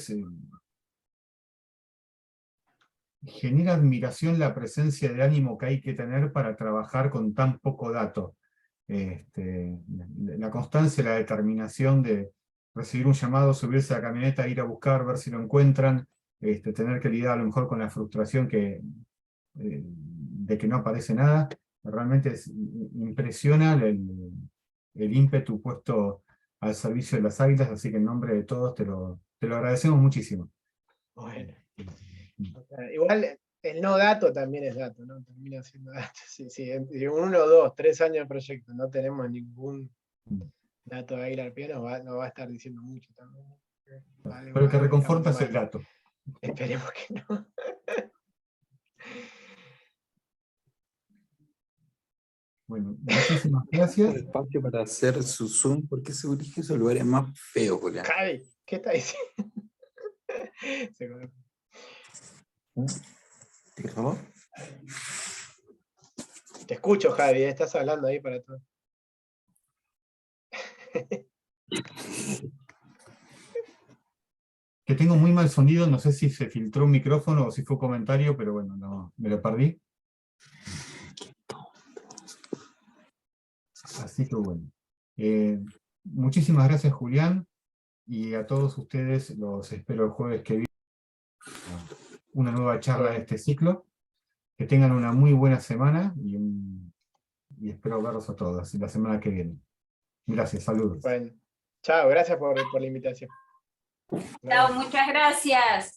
genera admiración la presencia de ánimo que hay que tener para trabajar con tan poco dato. La constancia, la determinación de recibir un llamado, subirse a la camioneta, ir a buscar, ver si lo encuentran, tener que lidiar a lo mejor con la frustración de que no aparece nada. Realmente impresiona el ímpetu puesto al servicio de las águilas, así que en nombre de todos te lo agradecemos muchísimo. Bueno. O sea, igual el no dato también es dato, ¿no? Termina siendo dato. Si en 1, 2, 3 años de proyecto no tenemos ningún dato de águila al pie, nos va a estar diciendo mucho también. Pero el que reconforta es el dato. Esperemos que no. Bueno, muchísimas gracias. Espacio para hacer su Zoom, porque se elige esos lugares más feos, Julián. Javi, ¿qué está diciendo? ¿Te grabó? Te escucho, Javi, estás hablando ahí para todos. Que tengo muy mal sonido, no sé si se filtró un micrófono o si fue comentario, pero bueno, no, me lo perdí. Así que bueno. Muchísimas gracias, Julián, y a todos ustedes los espero el jueves que viene. Una nueva charla de este ciclo. Que tengan una muy buena semana y espero verlos a todos la semana que viene. Gracias, saludos. Bueno, chao, gracias por la invitación. Chao, muchas gracias.